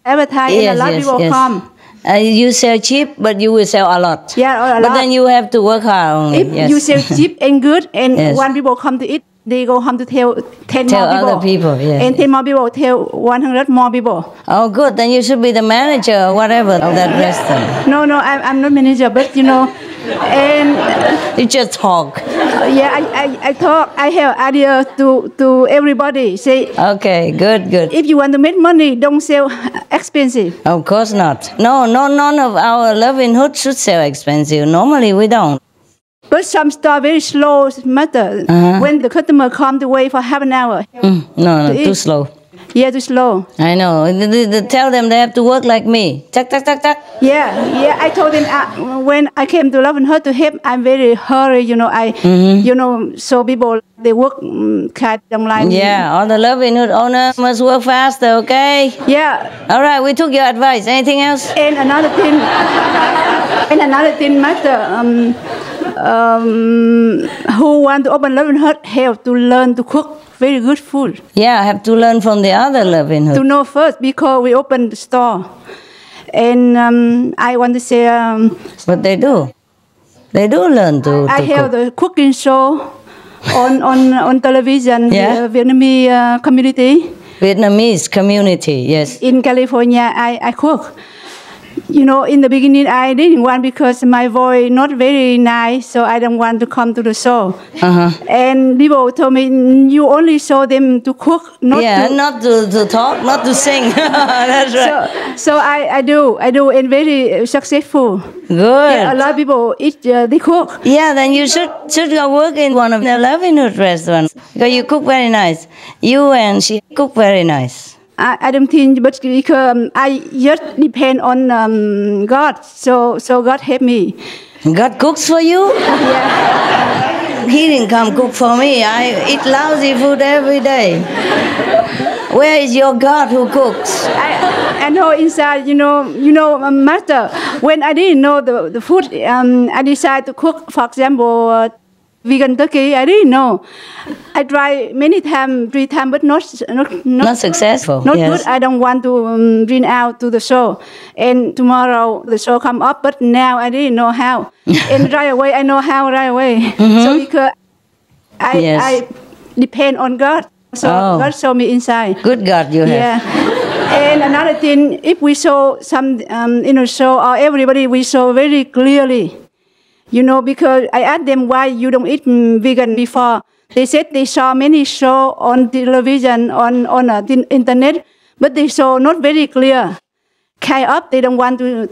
advertise and a lot of people come. You sell cheap, but you will sell a lot. Yeah, a lot. But then you have to work hard only. If you sell cheap and good, and one people come to eat, they go home to tell 10 more people. Other people, yes. And 10 more people tell 100 more people. Oh, good. Then you should be the manager or whatever of that restaurant. No, I'm not manager, but and you just talk. I talk. I have idea to everybody. Say. Okay, good. If you want to make money, don't sell expensive. Of course not. No, none of our Loving-hood should sell expensive. Normally we don't. But some store very slow matter. When the customer come to wait for half an hour. No, too slow. Yeah, too slow. I know. They tell them they have to work like me. Tuck. Yeah. I told them when I came to Loving-hood to help, I'm very hurry. So people they work kind of like. Yeah, all the Loving-hood owners must work faster. Okay. Yeah. All right, we took your advice. Anything else? And another thing, matter. who want to open livelihood have to learn to cook very good food. Yeah, I have to learn from the other livelihood. To know first, because we opened the store. And I want to say... But they do. They do learn to I have the cooking show on television, yeah? The Vietnamese community. Vietnamese community, yes. In California, I cook. You know, in the beginning, I didn't want because my voice not very nice, so I don't want to come to the show. And people told me, you only show them to cook, not to talk, not to sing. That's right. So I do, and very successful. Good. Yeah, a lot of people eat, they cook. Yeah, then you should go work in one of the livelihood restaurants because you cook very nice. You and she cook very nice. I don't think, but because I just depend on God, so God help me. God cooks for you? Yeah. He didn't come cook for me. I eat lousy food every day. Where is your God who cooks? I know inside, Master, when I didn't know the food, I decided to cook, for example, vegan turkey. I didn't know. I tried many times, 3 times, but not successful. Not good. I don't want to bring out to the show. And tomorrow the show come up, but now I didn't know how. And right away I know how right away. So because I depend on God. So God show me inside. Good God you have. Yeah. And another thing, if we show some in a show or everybody, we show very clearly. Because I asked them why you don't eat vegan before. They said they saw many shows on television, on the internet, but they saw not very clear. Kind of, they don't want to...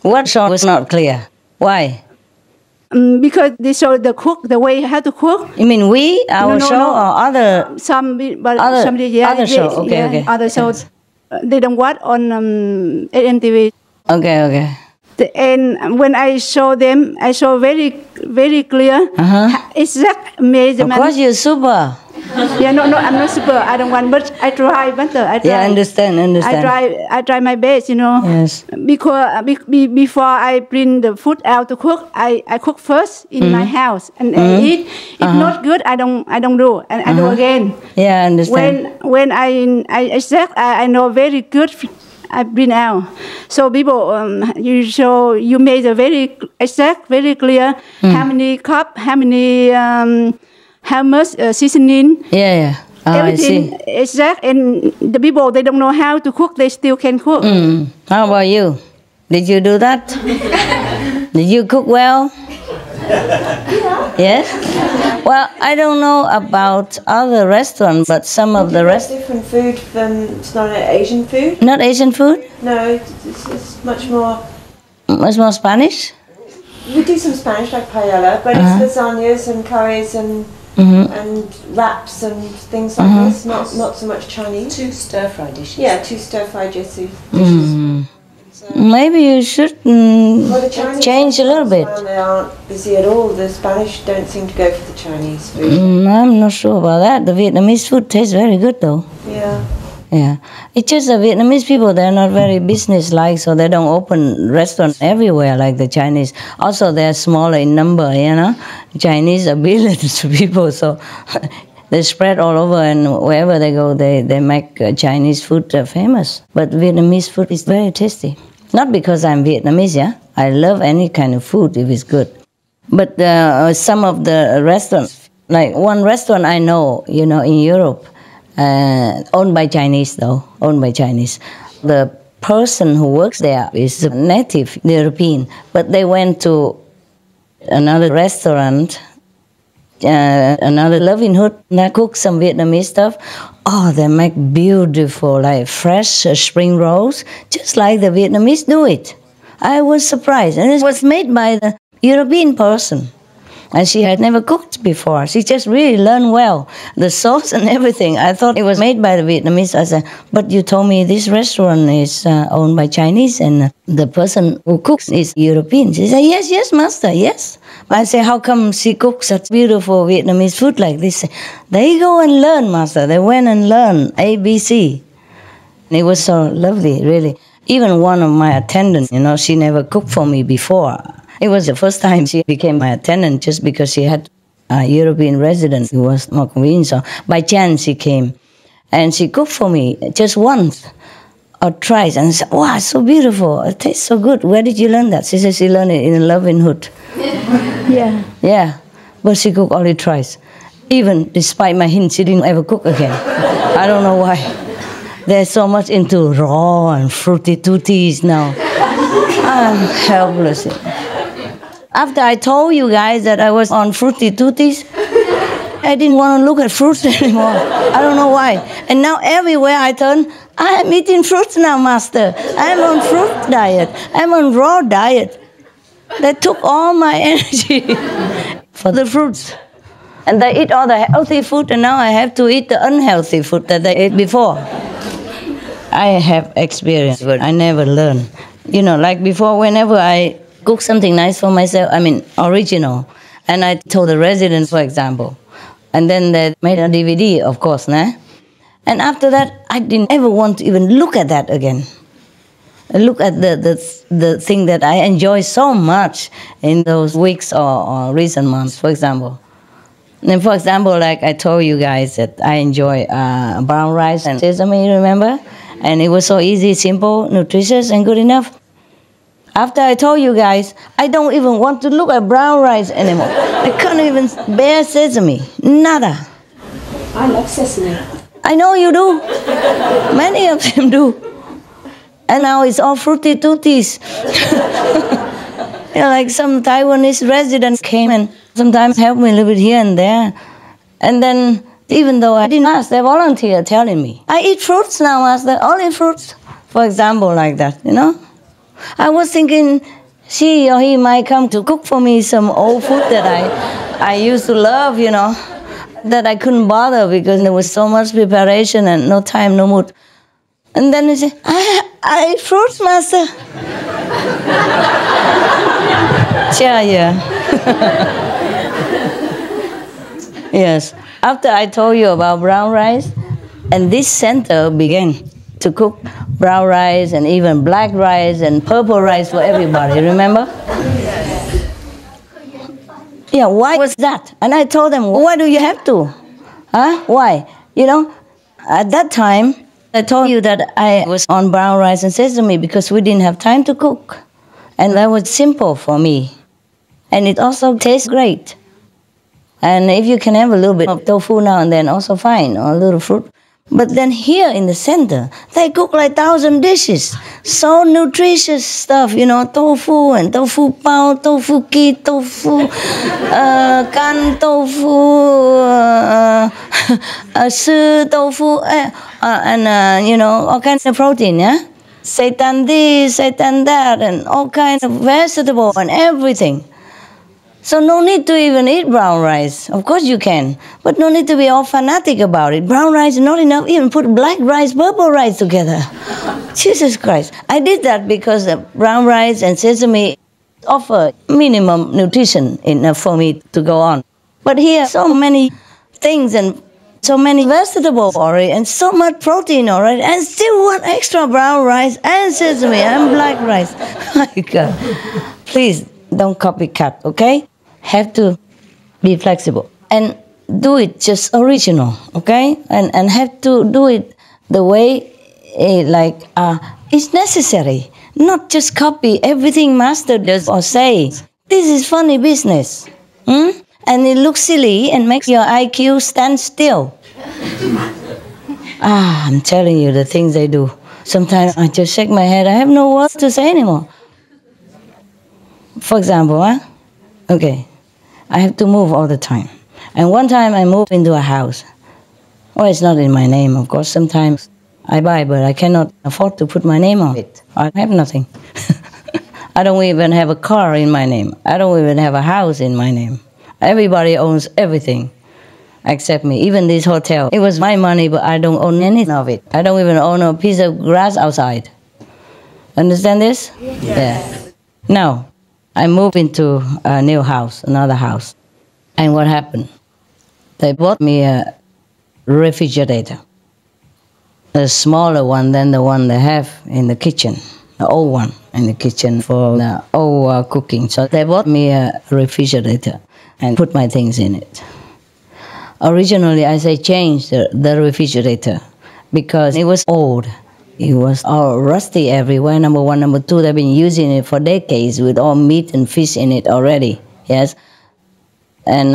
What show was not clear? Why? Because they show the way how to cook. You mean our show or other... Other show, okay. Other shows. They don't watch on MTV. Okay. And when I show them, I show very, very clear exact measurement. Of course, you're super. Yeah, no, I'm not super. I don't want, but I try better. I try. Yeah, understand. I try my best, Yes. Because before I bring the food out to cook, I cook first in my house and I eat. If not good, I don't do, and I do again. Yeah, I understand. When I know very good. I bring out. So people, you made a very exact, very clear how many cup, how much seasoning. Yeah. Everything exact, and the people they don't know how to cook, they still can cook. How about you? Did you do that? Did you cook well? Yes? Well, I don't know about other restaurants, but some of the restaurants... different food from... It's not Asian food? Not Asian food? No, it's much more... Much more Spanish? We do some Spanish, like paella, but it's lasagnas and curries and wraps and things like this, not so much Chinese. 2 stir-fry dishes. Yeah, 2 stir-fry dishes. Maybe you should change a little bit. They aren't busy at all. The Spanish don't seem to go for the Chinese food. I'm not sure about that. The Vietnamese food tastes very good though. Yeah. It's just the Vietnamese people, they're not very business-like, so they don't open restaurants everywhere like the Chinese. Also, they're smaller in number, Chinese are billions of people, so they spread all over, and wherever they go, they make Chinese food famous. But Vietnamese food is very tasty. Not because I'm Vietnamese, I love any kind of food if it's good. But some of the restaurants, like one restaurant I know, in Europe, owned by Chinese though, The person who works there is a native European, but they went to another restaurant, another livelihood that cooks some Vietnamese stuff. Oh, they make beautiful, like fresh spring rolls, just like the Vietnamese do it. I was surprised, and it was made by the European person. And she had never cooked before. She just really learned well. The sauce and everything. I thought it was made by the Vietnamese. I said, but you told me this restaurant is owned by Chinese and the person who cooks is European. She said, yes, master, yes. I said, how come she cooks such beautiful Vietnamese food like this? They go and learn, master. They went and learned ABC. And it was so lovely, really. Even one of my attendants, she never cooked for me before. It was the first time she became my attendant just because she had a European resident who was more convenient. So by chance she came and she cooked for me just once or twice and I said, wow, so beautiful. It tastes so good. Where did you learn that? She said she learned it in Loving Hood. Yeah. Yeah, but she cooked only twice. Even despite my hint, she didn't ever cook again. I don't know why. They're so much into raw and fruity tooties now. I'm helpless. After I told you guys that I was on fruity tooties, I didn't want to look at fruits anymore. I don't know why. And now everywhere I turn, I'm eating fruits now, Master. I'm on fruit diet. I'm on raw diet. They took all my energy for the fruits. And they eat all the healthy food, and now I have to eat the unhealthy food that they ate before. I have experience, but I never learn. You know, like before, whenever I cook something nice for myself, I mean, original, and I told the residents, for example, and then they made a DVD, of course, nah? And after that, I didn't ever want to even look at that again. Look at the thing that I enjoy so much in those weeks or recent months, for example. And for example, like I told you guys that I enjoy brown rice and sesame, remember? And it was so easy, simple, nutritious, and good enough. After I told you guys, I don't even want to look at brown rice anymore. I can't even bear sesame, nada. I love sesame. I know you do. Many of them do. And now it's all fruity tooties. You know, like some Taiwanese residents came and sometimes helped me a little bit here and there. And then, even though I didn't ask, they volunteered telling me, I eat fruits now, Master, only fruits. For example, like that, you know. I was thinking she or he might come to cook for me some old food that I used to love, you know, that I couldn't bother because there was so much preparation and no time, no mood. And then he said, I eat fruits, Master. Yeah. Yes. After I told you about brown rice, and this center began to cook brown rice and even black rice and purple rice for everybody, remember? Yeah, why was that? And I told them, why do you have to? Huh? Why? You know, at that time, I told you that I was on brown rice and sesame because we didn't have time to cook. And that was simple for me. And it also tastes great. And if you can have a little bit of tofu now and then, also fine, or a little fruit. But then here in the center, they cook like 1,000 dishes. So nutritious stuff, you know, tofu and tofu pao, tofu ki, tofu, kan tofu, su tofu, and, you know, all kinds of protein, yeah? Seitan this, seitan that, and all kinds of vegetables and everything. So no need to even eat brown rice. Of course you can, but no need to be all fanatic about it. Brown rice is not enough. Even put black rice, purple rice together. Jesus Christ. I did that because the brown rice and sesame offer minimum nutrition enough for me to go on. But here, so many things and so many vegetables already and so much protein already and still want extra brown rice and sesame and black rice. My God. Please don't copycat, okay? Have to be flexible and do it just original, okay? And have to do it the way it's necessary, not just copy everything Master does or say. This is funny business, and it looks silly and makes your IQ stand still. I'm telling you the things they do. Sometimes I just shake my head. I have no words to say anymore. For example, okay, I have to move all the time. And one time I moved into a house. Well, it's not in my name, of course. Sometimes I buy, but I cannot afford to put my name on it. I have nothing. I don't even have a car in my name. I don't even have a house in my name. Everybody owns everything except me. Even this hotel. It was my money, but I don't own any of it. I don't even own a piece of grass outside. Understand this? Yeah. Now, I moved into a new house, another house. And what happened? They bought me a refrigerator. A smaller one than the one they have in the kitchen. The old one, in the kitchen for the old cooking. So they bought me a refrigerator and put my things in it. Originally, I say change the refrigerator because it was old. It was all rusty everywhere, number one. Number two, they've been using it for decades with all meat and fish in it already, yes? And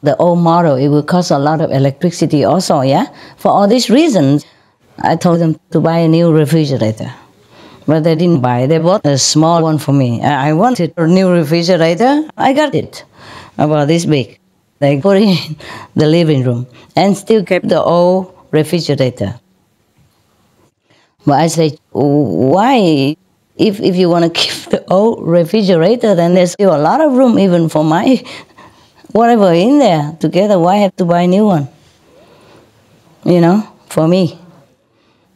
the old model, it will cost a lot of electricity also, yeah? For all these reasons, I told them to buy a new refrigerator. But they didn't buy. They bought a small one for me. I wanted a new refrigerator. I got it, about this big. They put it in the living room and still kept the old refrigerator. But I say, why? If you want to keep the old refrigerator, then there's still a lot of room even for my whatever in there together. Why have to buy a new one? You know, for me.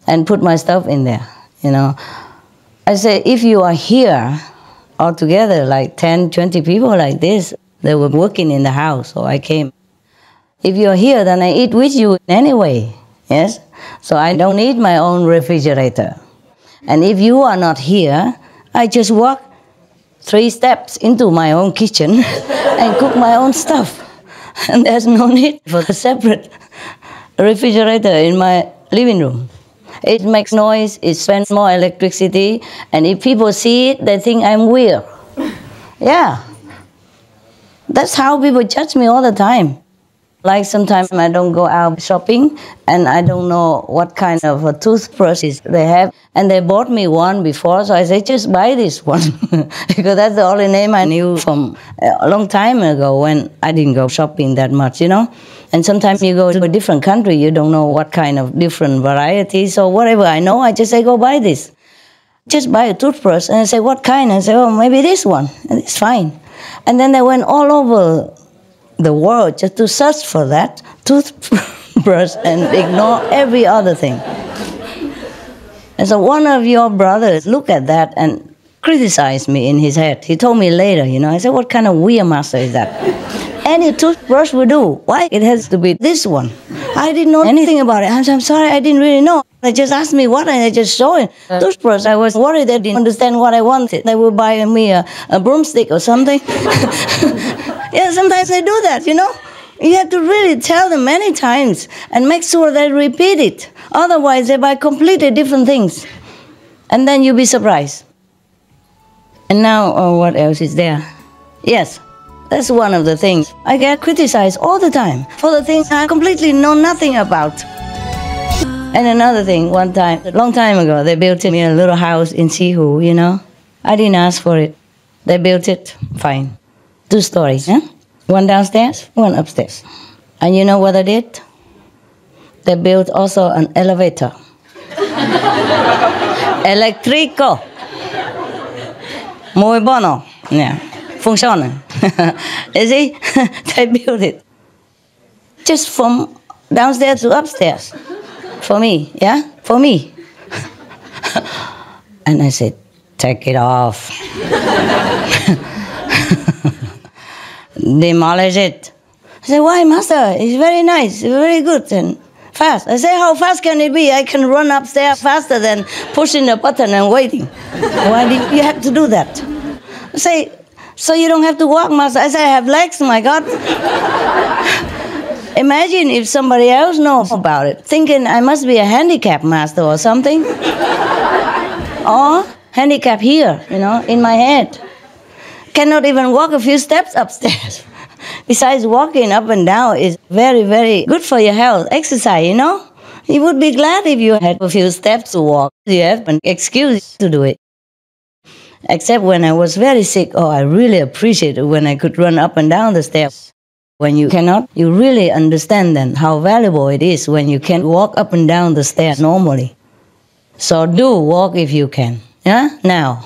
And put my stuff in there, you know. I say, if you are here all together, like 10, 20 people like this, they were working in the house, so I came. If you're here, then I eat with you anyway, yes? So I don't need my own refrigerator. And if you are not here, I just walk 3 steps into my own kitchen and cook my own stuff. And there's no need for a separate refrigerator in my living room. It makes noise, it spends more electricity, and if people see it, they think I'm weird. Yeah. That's how people judge me all the time. Like sometimes I don't go out shopping and I don't know what kind of a toothbrushes they have. And they bought me one before, so I say, just buy this one. Because that's the only name I knew from a long time ago when I didn't go shopping that much, you know. And sometimes you go to a different country, you don't know what kind of different varieties or whatever I know, I just say, go buy this. Just buy a toothbrush. And I say, what kind? And I say, oh, maybe this one. And it's fine. And then they went all over the world just to search for that toothbrush and ignore every other thing. And so one of your brothers looked at that and criticized me in his head. He told me later, you know, I said, what kind of weird master is that? Any toothbrush will do. Why it has to be this one? I didn't know anything about it. I'm sorry, I didn't really know. They just asked me what, and I just showed it. Toothbrush, I was worried they didn't understand what I wanted. They would buy me a broomstick or something. Yeah, sometimes they do that, you know. You have to really tell them many times and make sure they repeat it. Otherwise, they buy completely different things. And then you'll be surprised. And now, what else is there? Yes, that's one of the things. I get criticized all the time for the things I completely know nothing about. And another thing, one time, a long time ago, they built me a little house in Sihu, you know. I didn't ask for it. They built it, fine. 2 stories, huh? One downstairs, one upstairs. And you know what I did? They built also an elevator. Electrico. Muy bueno. Yeah. Funciona. You see? They built it. Just from downstairs to upstairs. For me, yeah? For me. And I said, take it off. Demolish it. I said, why, master? It's very nice, very good and fast. I say, how fast can it be? I can run upstairs faster than pushing the button and waiting. Why do you have to do that? I say, so you don't have to walk, master. I say, I have legs, my God. Imagine if somebody else knows about it, thinking I must be a handicap master or something. Or handicap here, you know, in my head. Cannot even walk a few steps upstairs. Besides, walking up and down is very, very good for your health. Exercise, you know. You would be glad if you had a few steps to walk. You have an excuse to do it. Except when I was very sick, I really appreciated when I could run up and down the stairs. When you cannot, you really understand then how valuable it is when you can walk up and down the stairs normally. So do walk if you can. Yeah? Now.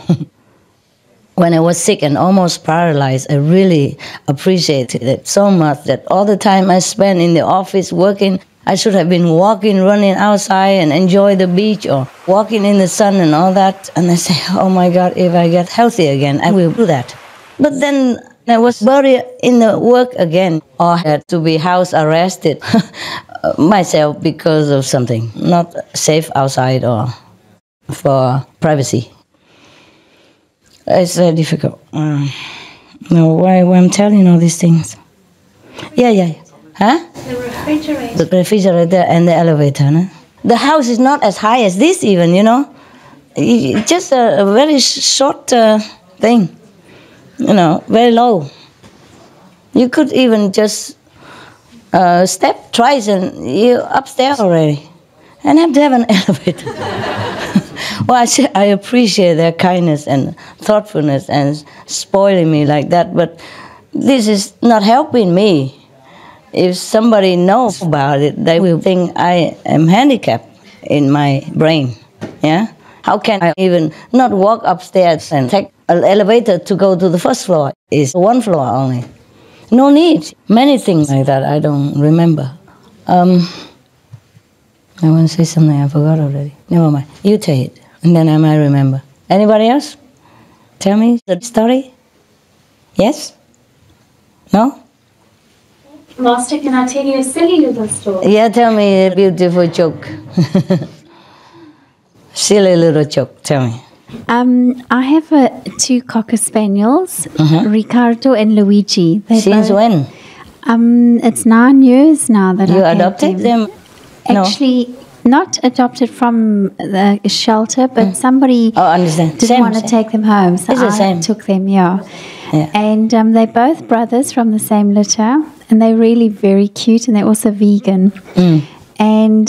When I was sick and almost paralyzed, I really appreciated it so much that all the time I spent in the office working, I should have been walking, running outside and enjoy the beach or walking in the sun and all that. And I say, oh my God, if I get healthy again, I will do that. But then I was buried in the work again, or had to be house arrested myself because of something, not safe outside or for privacy. It's difficult. No, why I'm telling all these things? Yeah. Huh? The refrigerator. The refrigerator and the elevator. No? The house is not as high as this even, you know. It's just a very short thing, you know, very low. You could even just step twice and you're upstairs already. And have to have an elevator. Well, I appreciate their kindness and thoughtfulness and spoiling me like that, but this is not helping me. If somebody knows about it, they will think I am handicapped in my brain. Yeah? How can I even not walk upstairs and take an elevator to go to the first floor? It's one floor only. No need. Many things like that I don't remember. I want to say something I forgot already. Never mind. You tell it, and then I might remember. Anybody else? Tell me the story. Yes? No? Master, can I tell you a silly little story? Yeah, tell me a beautiful joke. Silly little joke, tell me. I have two cocker spaniels, Ricardo and Luigi. Since when? It's 9 years now that you I've adopted them. Actually, not adopted from the shelter, but somebody didn't want to take them home, so I took them. Yeah. And they're both brothers from the same litter, and they're really very cute, and they're also vegan. And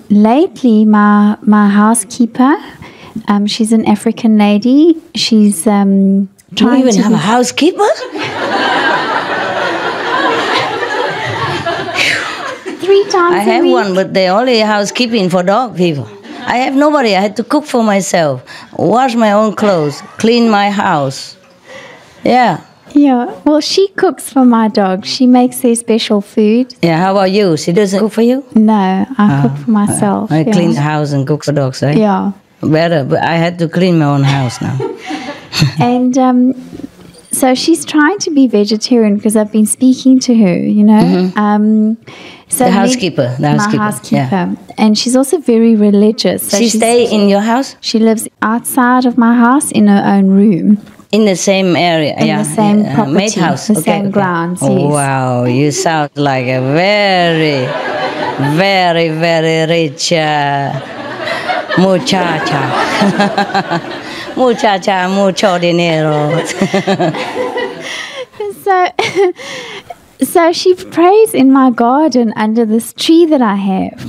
lately, my housekeeper, she's an African lady. She's trying to... You even have a housekeeper? 3 times I have one, but they're only housekeeping for dog people. I have nobody. I had to cook for myself, wash my own clothes, clean my house. Yeah. Yeah. Well, she cooks for my dog. She makes their special food. Yeah. How about you? She doesn't cook for you? No, I cook for myself. I clean the house and cook for dogs, right? Yeah. Better, but I had to clean my own house now. And so she's trying to be vegetarian because I've been speaking to her, you know. So the housekeeper. My housekeeper. And she's also very religious. So she stays in your house? She lives outside of my house in her own room. In the same area? In the same property. Maid house? The same grounds, yes. Wow, you sound like a very, very, very rich muchacha. Muchacha, mucho dinero. So she prays in my garden under this tree that I have.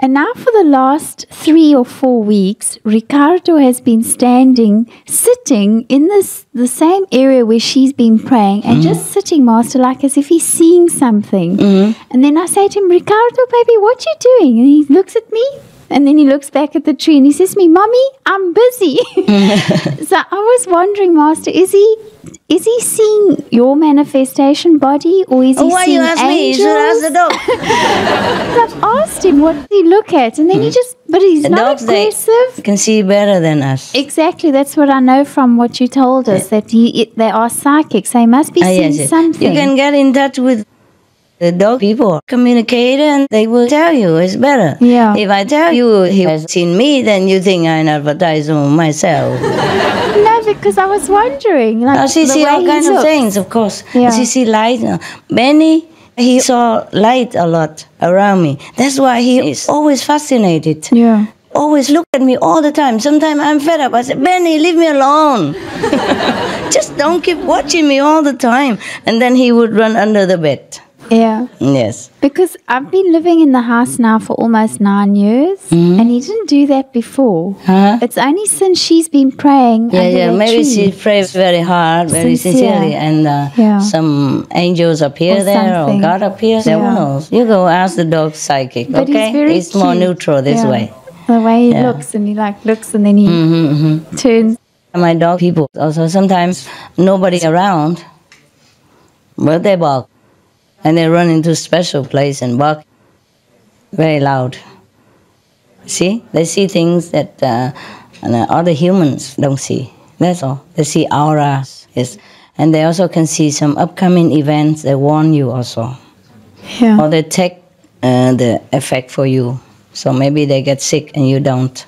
And now for the last 3 or 4 weeks, Ricardo has been sitting in the same area where she's been praying and just sitting, Master, like as if he's seeing something. And then I say to him, Ricardo, baby, what you doing? And he looks at me. And then he looks back at the tree and he says to me, Mommy, I'm busy. So I was wondering, Master, is he seeing your manifestation body, or is he why seeing you ask angels? me? You should ask the dog. I've asked him, what did he look at? And then but he's the not dogs, aggressive. They can see better than us. Exactly, that's what I know from what you told us, that they are psychics. They must be seeing something. You can get in touch with the dog people, communicate, and they will tell you it's better. Yeah. If I tell you he has seen me, then you think I advertise on myself. No, because I was wondering. Like, she see all kinds of things, of course. Yeah. She see light. Benny, he saw light a lot around me. That's why he is always fascinated. Yeah. Always look at me all the time. Sometimes I'm fed up. I say, Benny, leave me alone. Just don't keep watching me all the time. And then he would run under the bed. Yeah. Yes. Because I've been living in the house now for almost 9 years, and he didn't do that before. It's only since she's been praying. Yeah. Maybe she prays very hard, very sincerely, and some angels appear there, or God appears. No one knows. You go ask the dog psychic. But okay, it's more neutral this way. The way he looks, and he looks, and then he turns. My dog people also sometimes nobody around, but they bark. And they run into a special place and bark very loud. See? They see things that other humans don't see. That's all. They see auras. Yes. And they also can see some upcoming events that warn you also. Yeah. Or they take the effect for you. So maybe they get sick and you don't.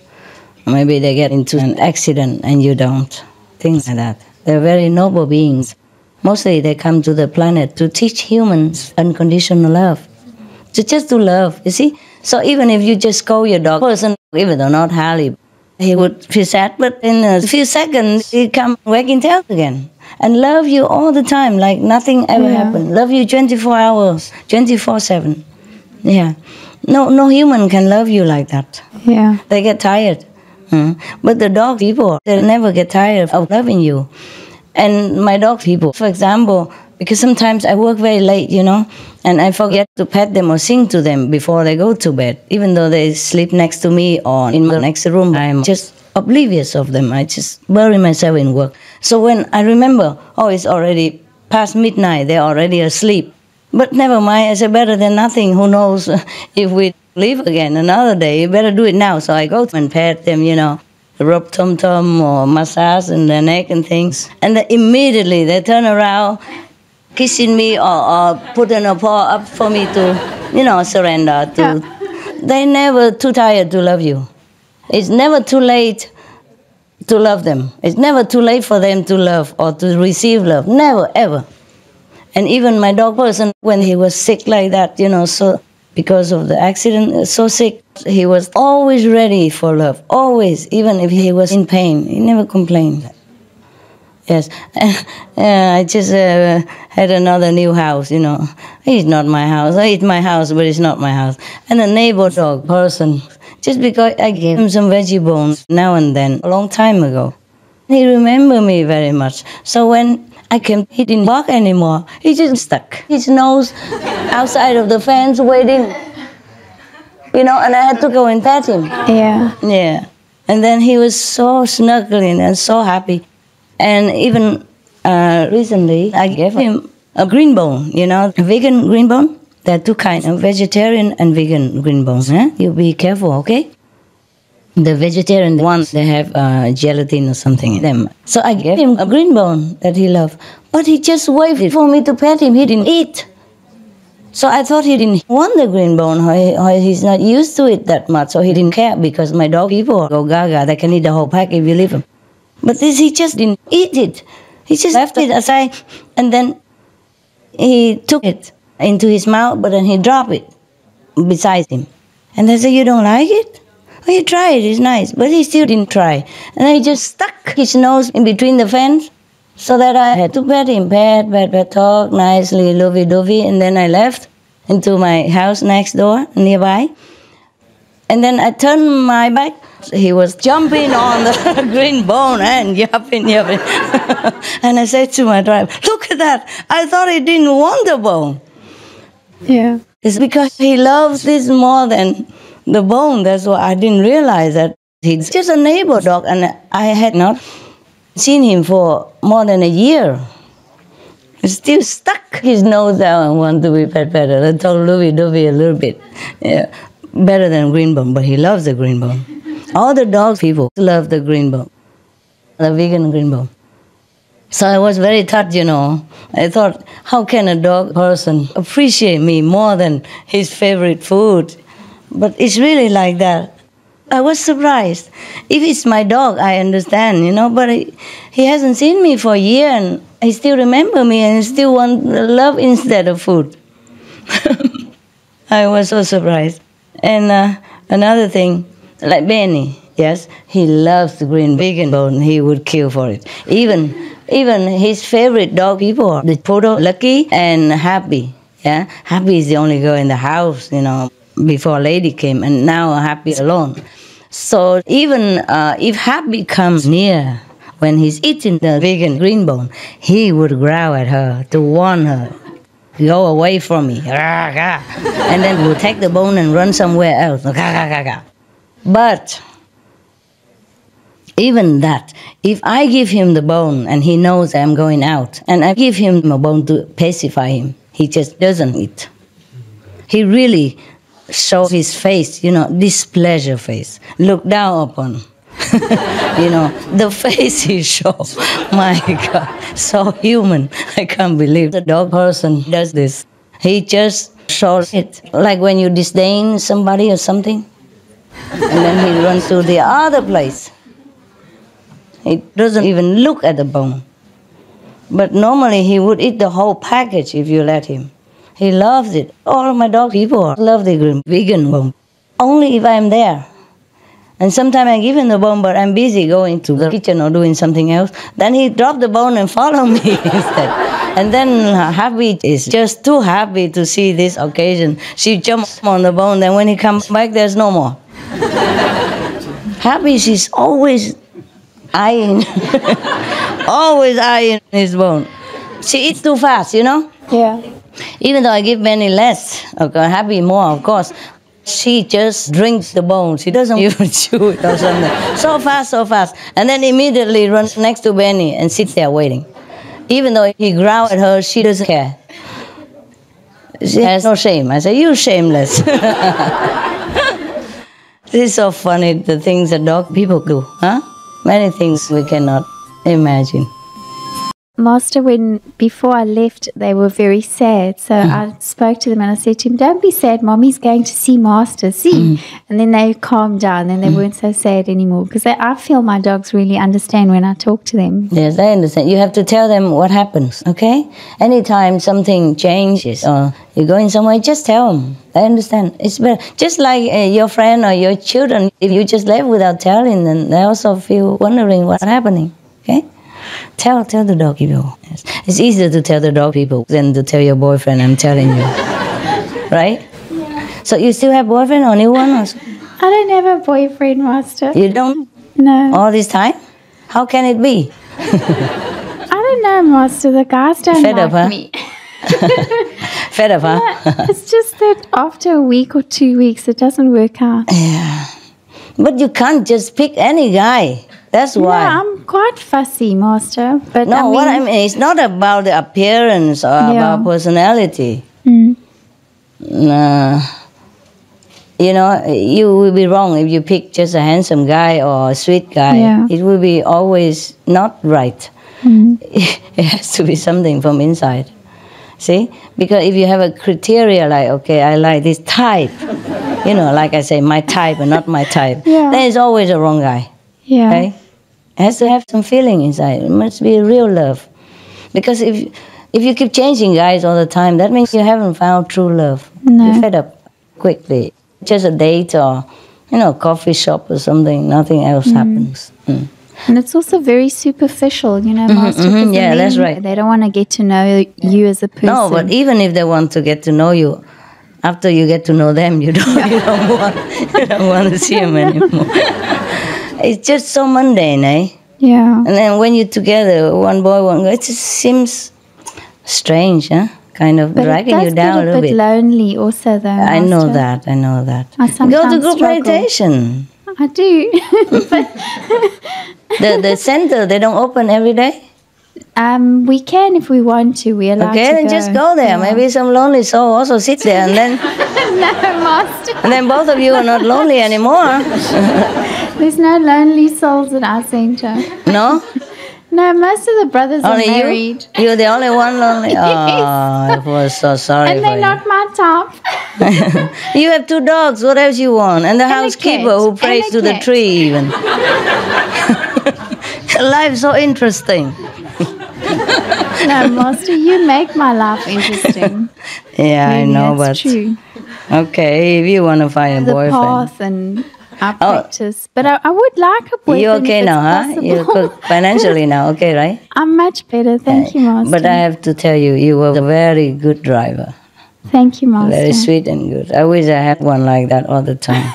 Or maybe they get into an accident and you don't. things like that. They're very noble beings. Mostly they come to the planet to teach humans unconditional love. Just to love, you see? So even if you just scold your dog, person, even though not highly, he would feel sad, but in a few seconds, he come wagging tail again. And love you all the time, like nothing ever happened. Love you 24 hours, 24/7. Yeah. No human can love you like that. Yeah. They get tired. But the dog people, they never get tired of loving you. And my dog people, for example, because sometimes I work very late, you know, and I forget to pet them or sing to them before they go to bed. Even though they sleep next to me or in the next room, I'm just oblivious of them. I just bury myself in work. So when I remember, oh, it's already past midnight, they're already asleep. But never mind, I say better than nothing. Who knows if we live again another day? You better do it now. So I go and pet them, you know, rub tum-tum or massage in their neck and things. And then immediately they turn around, kissing me or putting a paw up for me to, you know, surrender to. Yeah. They're never too tired to love you. It's never too late to love them. It's never too late for them to love or to receive love. Never, ever. And even my dog person, when he was sick like that, you know, so because of the accident, so sick, he was always ready for love. Always, even if he was in pain. He never complained. Yes, I just had another new house, you know. It's not my house. It's my house, but it's not my house. And a neighbor dog person, just because I gave him some veggie bones now and then, a long time ago. He remembered me very much. So when I came, he didn't bark anymore. He just stuck his nose outside of the fence waiting. You know, and I had to go and pet him. Yeah. Yeah. And then he was so snuggling and so happy. And even recently, I gave him a green bone, you know, a vegan green bone. There are two kinds, a vegetarian and vegan green bones. You be careful, okay? The vegetarian ones, they have gelatin or something in them. So I gave him a green bone that he loved. But he just waited for me to pet him. He didn't eat. So I thought he didn't want the green bone, or he's not used to it that much, so he didn't care, because my dog people go gaga. They can eat the whole pack if you leave them. But this, he just didn't eat it. He just left it aside, and then he took it into his mouth, but then he dropped it beside him. And I said, you don't like it? Oh, you try it, it's nice. But he still didn't try. And he just stuck his nose in between the fence, so that I had to pet him, pet, talk nicely, lovey-dovey, and then I left into my house next door, nearby. And then I turned my back. He was jumping on the green bone and yapping. And I said to my driver, look at that. I thought he didn't want the bone. Yeah. It's because he loves this more than the bone. That's why I didn't realize that he's just a neighbor dog. And I had not seen him for more than a year. He still stuck his nose out and wanted to be petted. I told lovey-dovey a little bit. Yeah. Better than green bone, but he loves the green bone. All the dog people love the green bone, the vegan green bone. So I was very touched, you know. I thought, how can a dog person appreciate me more than his favorite food? But it's really like that. I was surprised. If it's my dog, I understand, you know, but he hasn't seen me for a year and he still remember me and he still want love instead of food. I was so surprised. And another thing, like Benny, yes, he loves the green vegan bone. He would kill for it. Even his favorite dog people are the Poodle, Lucky, and Happy. Yeah, Happy is the only girl in the house, you know, before Lady came, and now Happy alone. So even if Happy comes near when he's eating the vegan green bone, he would growl at her to warn her. Go away from me. And then we'll take the bone and run somewhere else. But even that, if I give him the bone and he knows I'm going out, and I give him a bone to pacify him, he just doesn't eat. He really shows his face, you know, displeasure face, look down upon. You know, the face he shows, my God, so human. I can't believe the dog person does this. He just shows it, like when you disdain somebody or something, and then he runs to the other place. He doesn't even look at the bone. But normally he would eat the whole package if you let him. He loves it. All of my dog people love the vegan bone. Only if I'm there. And sometimes I give him the bone, but I'm busy going to the kitchen or doing something else. Then he drop the bone and follow me instead. And then Happy is just too happy to see this occasion. She jumps on the bone, then when he comes back, there's no more. Happy, she's always eyeing, always eyeing his bone. She eats too fast, you know? Yeah. Even though I give Benny less, okay, Happy more, of course. She just drinks the bone. She doesn't even chew it or something. So fast, so fast. And then immediately runs next to Benny and sits there waiting. Even though he growls at her, she doesn't care. She has no shame. I say, you shameless. This is so funny, the things that dog people do, huh? Many things we cannot imagine. Master, before I left, they were very sad. So I spoke to them and I said to him, don't be sad, Mommy's going to see Master, see. And then they calmed down and they weren't so sad anymore. Because I feel my dogs really understand when I talk to them. Yes, I understand. You have to tell them what happens, okay? Anytime something changes or you're going somewhere, just tell them. I understand. It's better. Just like your friend or your children, if you just left without telling them, they also feel wondering what's happening, okay? Tell the dog people. Yes. It's easier to tell the dog people than to tell your boyfriend, I'm telling you. Right? Yeah. So you still have boyfriend or new one? Or I don't have a boyfriend, Master. You don't? No. All this time? How can it be? I don't know, Master. The guys don't Fed like up, huh? me. Fed up, huh? It's just that after a week or 2 weeks, it doesn't work out. Yeah. But you can't just pick any guy. That's why. No, I'm quite fussy, Master. But no, what I mean, it's not about the appearance or about personality. No. You know, you will be wrong if you pick just a handsome guy or a sweet guy. Yeah. It will be always not right. It has to be something from inside. See? Because if you have a criteria like, okay, I like this type, you know, like I say, my type and not my type, then it's always a wrong guy. Yeah. Okay? It has to have some feeling inside. It must be real love. Because if you keep changing guys all the time, that means you haven't found true love. No. You're fed up quickly. Just a date or, you know, coffee shop or something, nothing else happens. And it's also very superficial, you know, Master. 'Cause Yeah, the men, that's right. They don't want to get to know you as a person. No, but even if they want to get to know you, after you get to know them, you don't want to see them anymore. It's just so mundane, eh? Yeah. And then when you're together, one boy, one girl, it just seems strange, huh? Kind of But dragging you down a little bit. Lonely also, though. I know that. I know that. I Go to sometimes group struggle. meditation. I do. The center, they don't open every day? We can if we want to. We're allowed Okay, to then go. just go there. Yeah. Maybe some lonely soul also sits there, and then No, Master. and then both of you are not lonely anymore. There's no lonely souls at our center. No? No, most of the brothers Only are married. you? You're the only one lonely? Oh, I was so sorry And for they're you. not my top. You have 2 dogs. What else you want? And the And a housekeeper cat. who prays And a to the cat. tree even. Life's so interesting. No, Master, you make my life interesting. Yeah, Really, I know, that's but true. Okay, if you want to find a The boyfriend. path and I practice. But I would like a boyfriend. You okay if now, it's huh? possible. You're cook financially now, okay, right? I'm much better. Thank you, Master. But I have to tell you, you were a very good driver. Thank you, Master. Very sweet and good. I wish I had one like that all the time.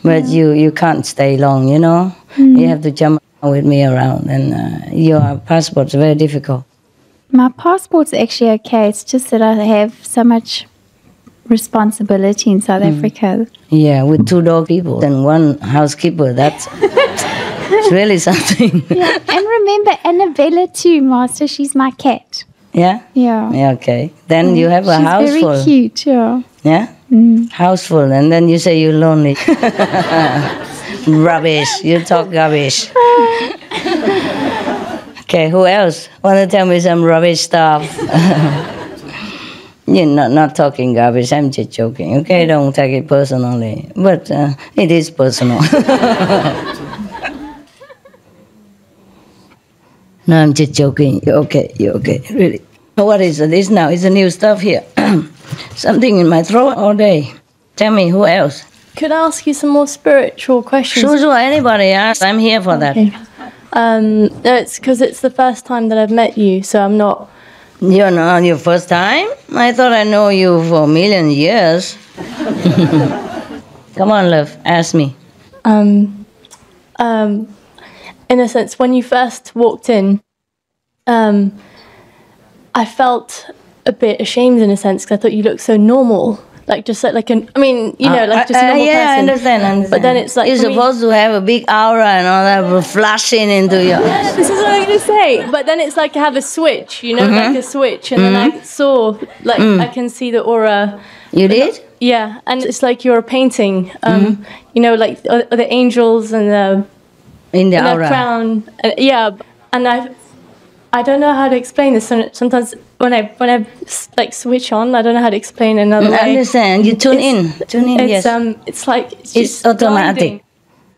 But you can't stay long, you know? You have to jump with me around, and your passport's very difficult. My passport's actually okay. It's just that I have so much responsibility in South Africa. Yeah, with 2 dog people and 1 housekeeper, that's it's really something. Yeah, and remember Annabella too, Master. She's my cat. Yeah? Yeah. Yeah, okay. Then you have a She's house very full. cute, yeah. Yeah? House full, and then you say you're lonely. Rubbish. You talk rubbish. Okay, who else? Want to tell me some rubbish stuff? You're not talking garbage. I'm just joking. Okay, don't take it personally. But it is personal. No, I'm just joking. You're okay. You're okay. Really. What is this now? It's a new stuff here. Something in my throat all day. Tell me, who else? Could I ask you some more spiritual questions? Sure. Anybody ask. I'm here for that. It's because it's the first time that I've met you, so I'm not... You're not your first time? I thought I know you for a million years. Come on, love. Ask me. In a sense, when you first walked in, I felt a bit ashamed in a sense because I thought you looked so normal. Like just like an, I mean, you know, like just a normal person. I understand. But then it's like you're supposed to have a big aura and all that flashing into your. This is what I'm gonna say. But then it's like I have a switch, you know, like a switch, and then I saw, like, I can see the aura. You did? Yeah, and it's like you're a painting. You know, like the angels and the in the aura crown. Yeah, and I don't know how to explain this. Sometimes when I like switch on, I don't know how to explain another way. I understand. You tune in. It's, yes. It's like it's automatic. Blinding.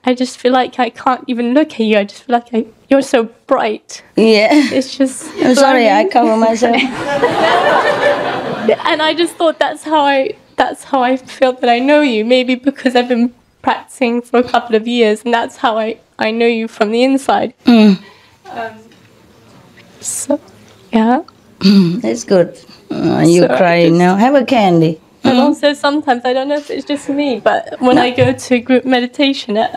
I just feel like I can't even look at you. I just feel like you're so bright. Yeah. It's just. I'm sorry. I cover myself. And I just thought that's how I feel that I know you. Maybe because I've been practicing for a couple of years, and that's how I know you from the inside. So, yeah. That's good. You're crying now. Have a candy. And also sometimes, I don't know if it's just me, but when I go to group meditation at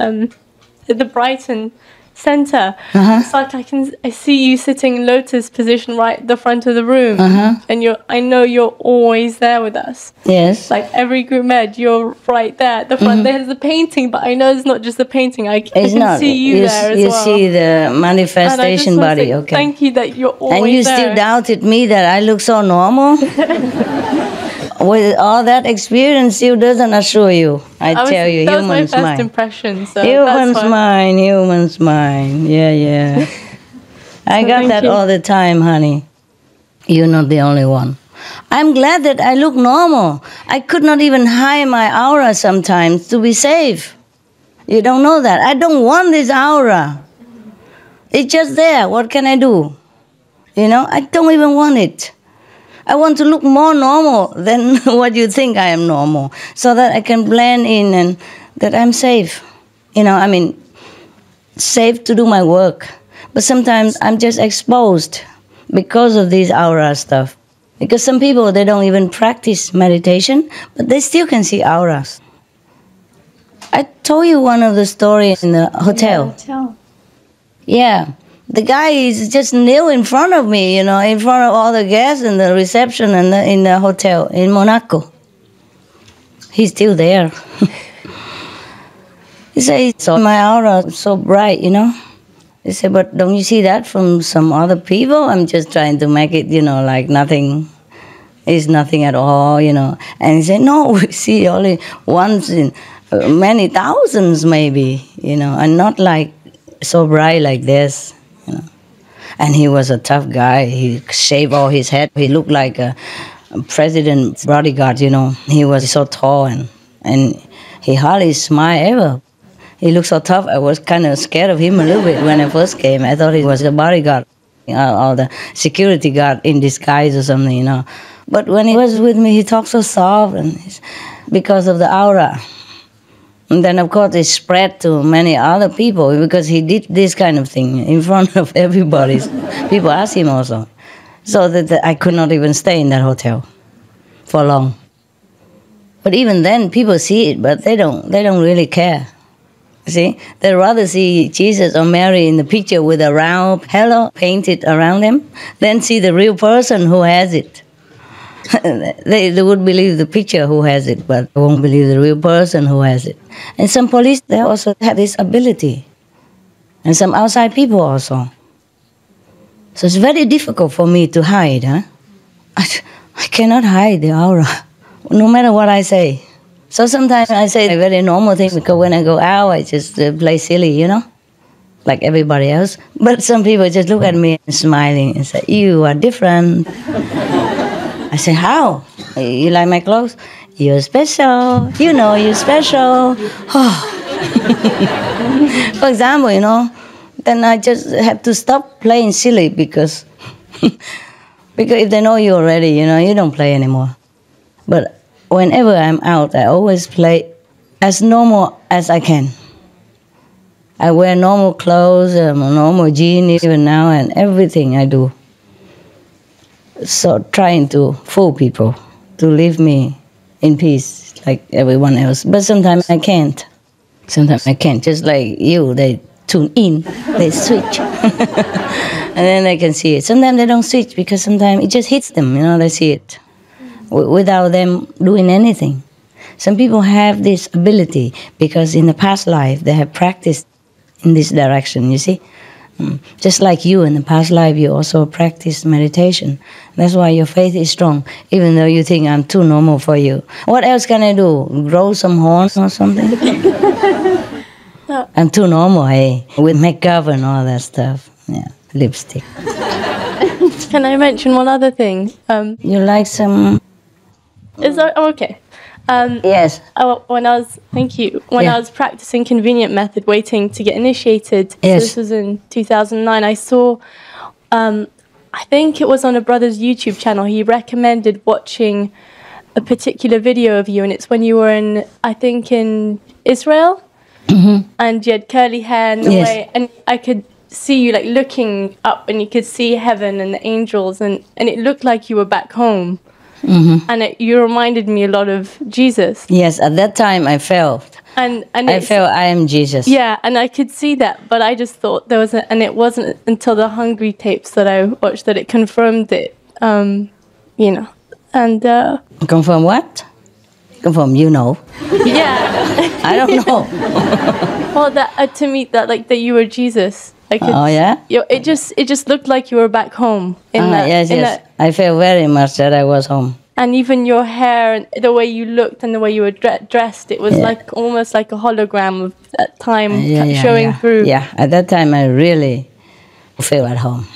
the Brighton Centre, it's like I see you sitting in lotus position right at the front of the room, and I know you're always there with us. Yes. Like every group med, you're right there at the front. There's the painting, but I know it's not just the painting. I can see you there as well. You see the manifestation body. Say, okay. Thank you that you're always there. And you still doubted me that I look so normal? With all that experience, you doesn't assure you. I tell you, that was my human's first mind. impression. So Human's mind. Yeah. I got that all the time, honey. You're not the only one. I'm glad that I look normal. I could not even hide my aura sometimes to be safe. You don't know that. I don't want this aura. It's just there. What can I do? You know, I don't even want it. I want to look more normal than what you think I am normal, so that I can blend in and that I'm safe. You know, I mean, safe to do my work. But sometimes I'm just exposed because of this aura stuff. Because some people, they don't even practice meditation, but they still can see auras. I told you one of the stories in the hotel. Yeah. The guy is just kneel in front of me, you know, in front of all the guests in the reception and in the hotel in Monaco. He's still there. He said, "So my aura is so bright, you know." He said, "But don't you see that from some other people? I'm just trying to make it, you know, like nothing is nothing at all, you know." And he said, "No, we see only once in many thousands maybe, you know, and not like so bright like this." You know. And he was a tough guy. He shaved all his head. He looked like a president's bodyguard, you know. He was so tall and he hardly smiled ever. He looked so tough. I was kind of scared of him a little bit when I first came. I thought he was a bodyguard or the security guard in disguise or something, you know. But when he was with me, he talked so soft and because of the aura. And then, of course, it spread to many other people because he did this kind of thing in front of everybody. People asked him also. So that I could not even stay in that hotel for long. But even then, people see it, but they don't really care. See? They'd rather see Jesus or Mary in the picture with a round halo painted around them than see the real person who has it. They would believe the picture who has it, but won't believe the real person who has it. And some police, they also have this ability. And some outside people also. So it's very difficult for me to hide, huh? I cannot hide the aura, no matter what I say. So sometimes I say a very normal thing because when I go out, I just play silly, you know, like everybody else. But some people just look at me and smiling and say, "You are different." I say, "How? You like my clothes? You're special. You know you're special." Oh. For example, you know, then I just have to stop playing silly because if they know you already, you don't play anymore. But whenever I'm out, I always play as normal as I can. I wear normal clothes, normal jeans even now, and everything I do. So trying to fool people to leave me in peace like everyone else. But sometimes I can't. Sometimes I can't. Just like you, they tune in, they switch. And then they can see it. Sometimes they don't switch because sometimes it just hits them, they see it without them doing anything. Some people have this ability because in the past life they have practiced in this direction, you see. Just like you in the past life, you also practice meditation. That's why your faith is strong, even though you think I'm too normal for you. What else can I do? Grow some horns or something? I'm too normal, hey? With makeup and all that stuff. Yeah, lipstick. Can I mention one other thing? You like some... Is that okay? Yes. When I was, thank you. When I was practicing convenient method, waiting to get initiated. Yes. So this was in 2009. I saw, I think it was on a brother's YouTube channel. He recommended watching a particular video of you, and it's when you were in Israel, and you had curly hair in the way, and I could see you like looking up, and you could see heaven and the angels, and it looked like you were back home. And you reminded me a lot of Jesus. Yes, at that time I felt. And I felt I am Jesus. Yeah, and I could see that, but I just thought there was and it wasn't until the Hungry tapes that I watched that it confirmed it. And confirm what? Confirm, Yeah. I don't know. Well, that to me that you were Jesus. Oh yeah. It just looked like you were back home. Yes. I felt very much that I was home. And even your hair and the way you looked and the way you were dressed, it was like almost like a hologram of that time showing through. Yeah, at that time I really felt at home.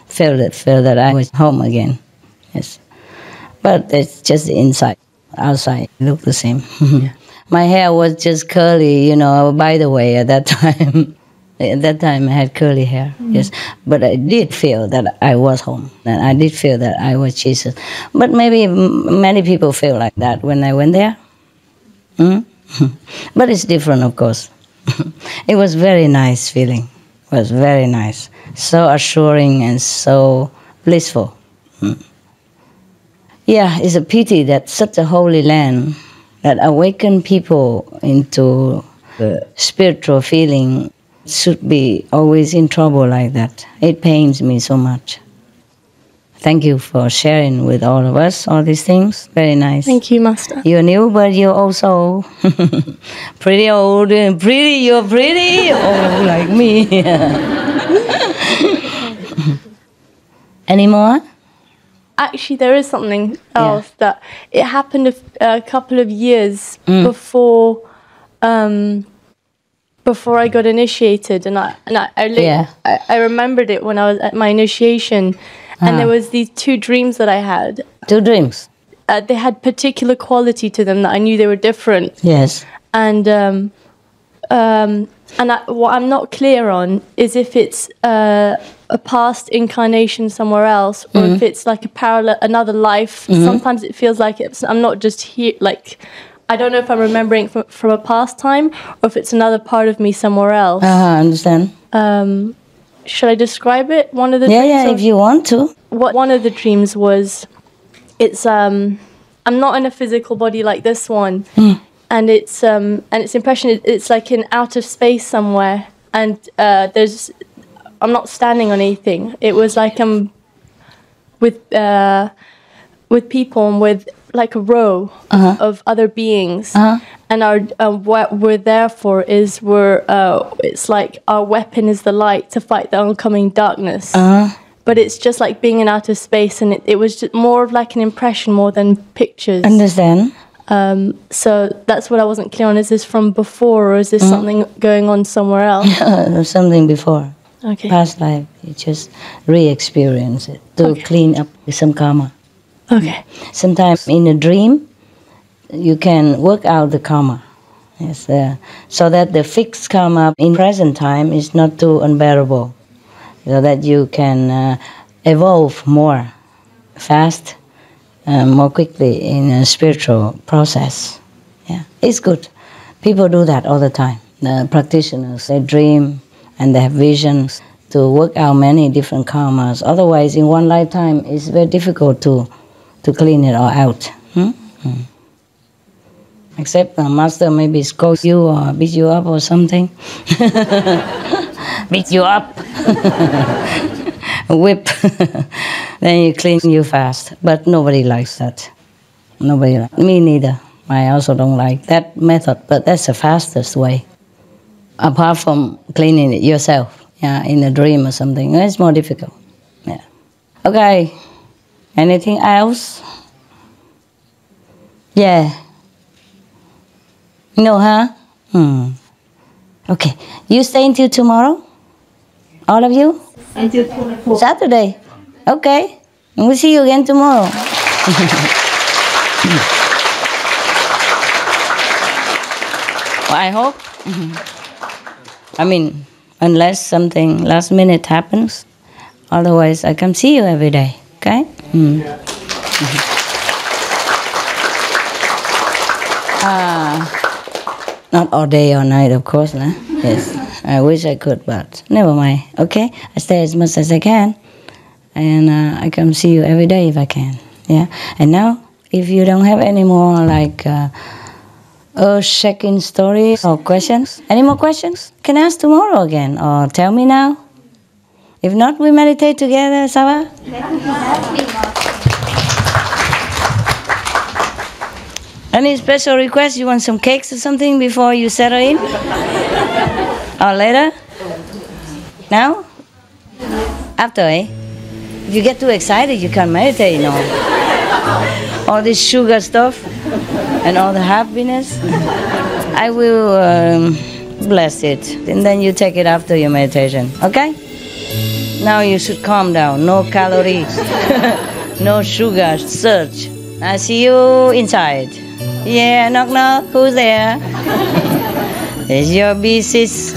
felt that I was home again. Yes, but it's just the inside. Outside it looked the same. My hair was just curly, by the way, at that time. At that time, I had curly hair, yes. But I did feel that I was home, and I did feel that I was Jesus. But maybe many people feel like that when I went there. But it's different, of course. It was very nice feeling. It was very nice. So assuring and so blissful. Yeah, it's a pity that such a holy land that awakened people into the spiritual feeling should be always in trouble like that. It pains me so much. Thank you for sharing with all of us all these things. Very nice. Thank you, Master. You're new, but you're also pretty old. You're pretty old like me. Any more? Actually, there is something else that it happened a couple of years before I got initiated, and I remembered it when I was at my initiation, and there was these two dreams that I had. Two dreams. They had particular quality to them that I knew they were different. Yes. And what I'm not clear on is if it's a past incarnation somewhere else, or if it's like a parallel, another life. Sometimes it feels like I'm not just here, like. I don't know if I'm remembering from a past time or if it's another part of me somewhere else. I understand. Should I describe it? One of the dreams, if you want to. One of the dreams was, it's I'm not in a physical body like this one, and its impression it's like in outer space somewhere, and I'm not standing on anything. It was like I'm with people and with like a row of other beings, and what we're there for is it's like our weapon is the light to fight the oncoming darkness. But it's just like being in outer space, and it was just more of like an impression more than pictures. Understand. So that's what I wasn't clear on. Is this from before, or is this something going on somewhere else? Something before. Okay. Past life, you just re-experience it to clean up some karma. Okay. Sometimes in a dream, you can work out the karma. Yes, so that the fixed karma in present time is not too unbearable, so that you can evolve more fast, more quickly in a spiritual process. Yeah, it's good. People do that all the time. The practitioners, they dream and they have visions to work out many different karmas. Otherwise, in one lifetime, it's very difficult to clean it all out. Except the master maybe scold you or beat you up or something. Beat you up. Whip. Then you clean you fast. But nobody likes that. Nobody likes. Me neither. I also don't like that method, but that's the fastest way. Apart from cleaning it yourself, in a dream or something, it's more difficult. Yeah. Okay. Anything else? Yeah. No, huh? Okay. You stay until tomorrow? All of you? Until 24. Saturday. Okay. We'll see you again tomorrow. Well, I hope. I mean, unless something last minute happens. Otherwise, I come see you every day. Okay? Not all day or night, of course. Nah? Yes, I wish I could, but never mind. Okay, I stay as much as I can, and I come see you every day if I can. Yeah. And now, if you don't have any more like earth-shaking stories or questions, any more questions? Can ask tomorrow again, or tell me now. If not, we meditate together, Sava. Any special request? You want some cakes or something before you settle in? Or later? Now? After, eh? If you get too excited, you can't meditate, you know. All this sugar stuff and all the happiness. I will bless it. And then you take it after your meditation. Okay? Now you should calm down. No calories. No sugar surge. I see you inside. Yeah, knock knock. Who's there? It's your B-sis.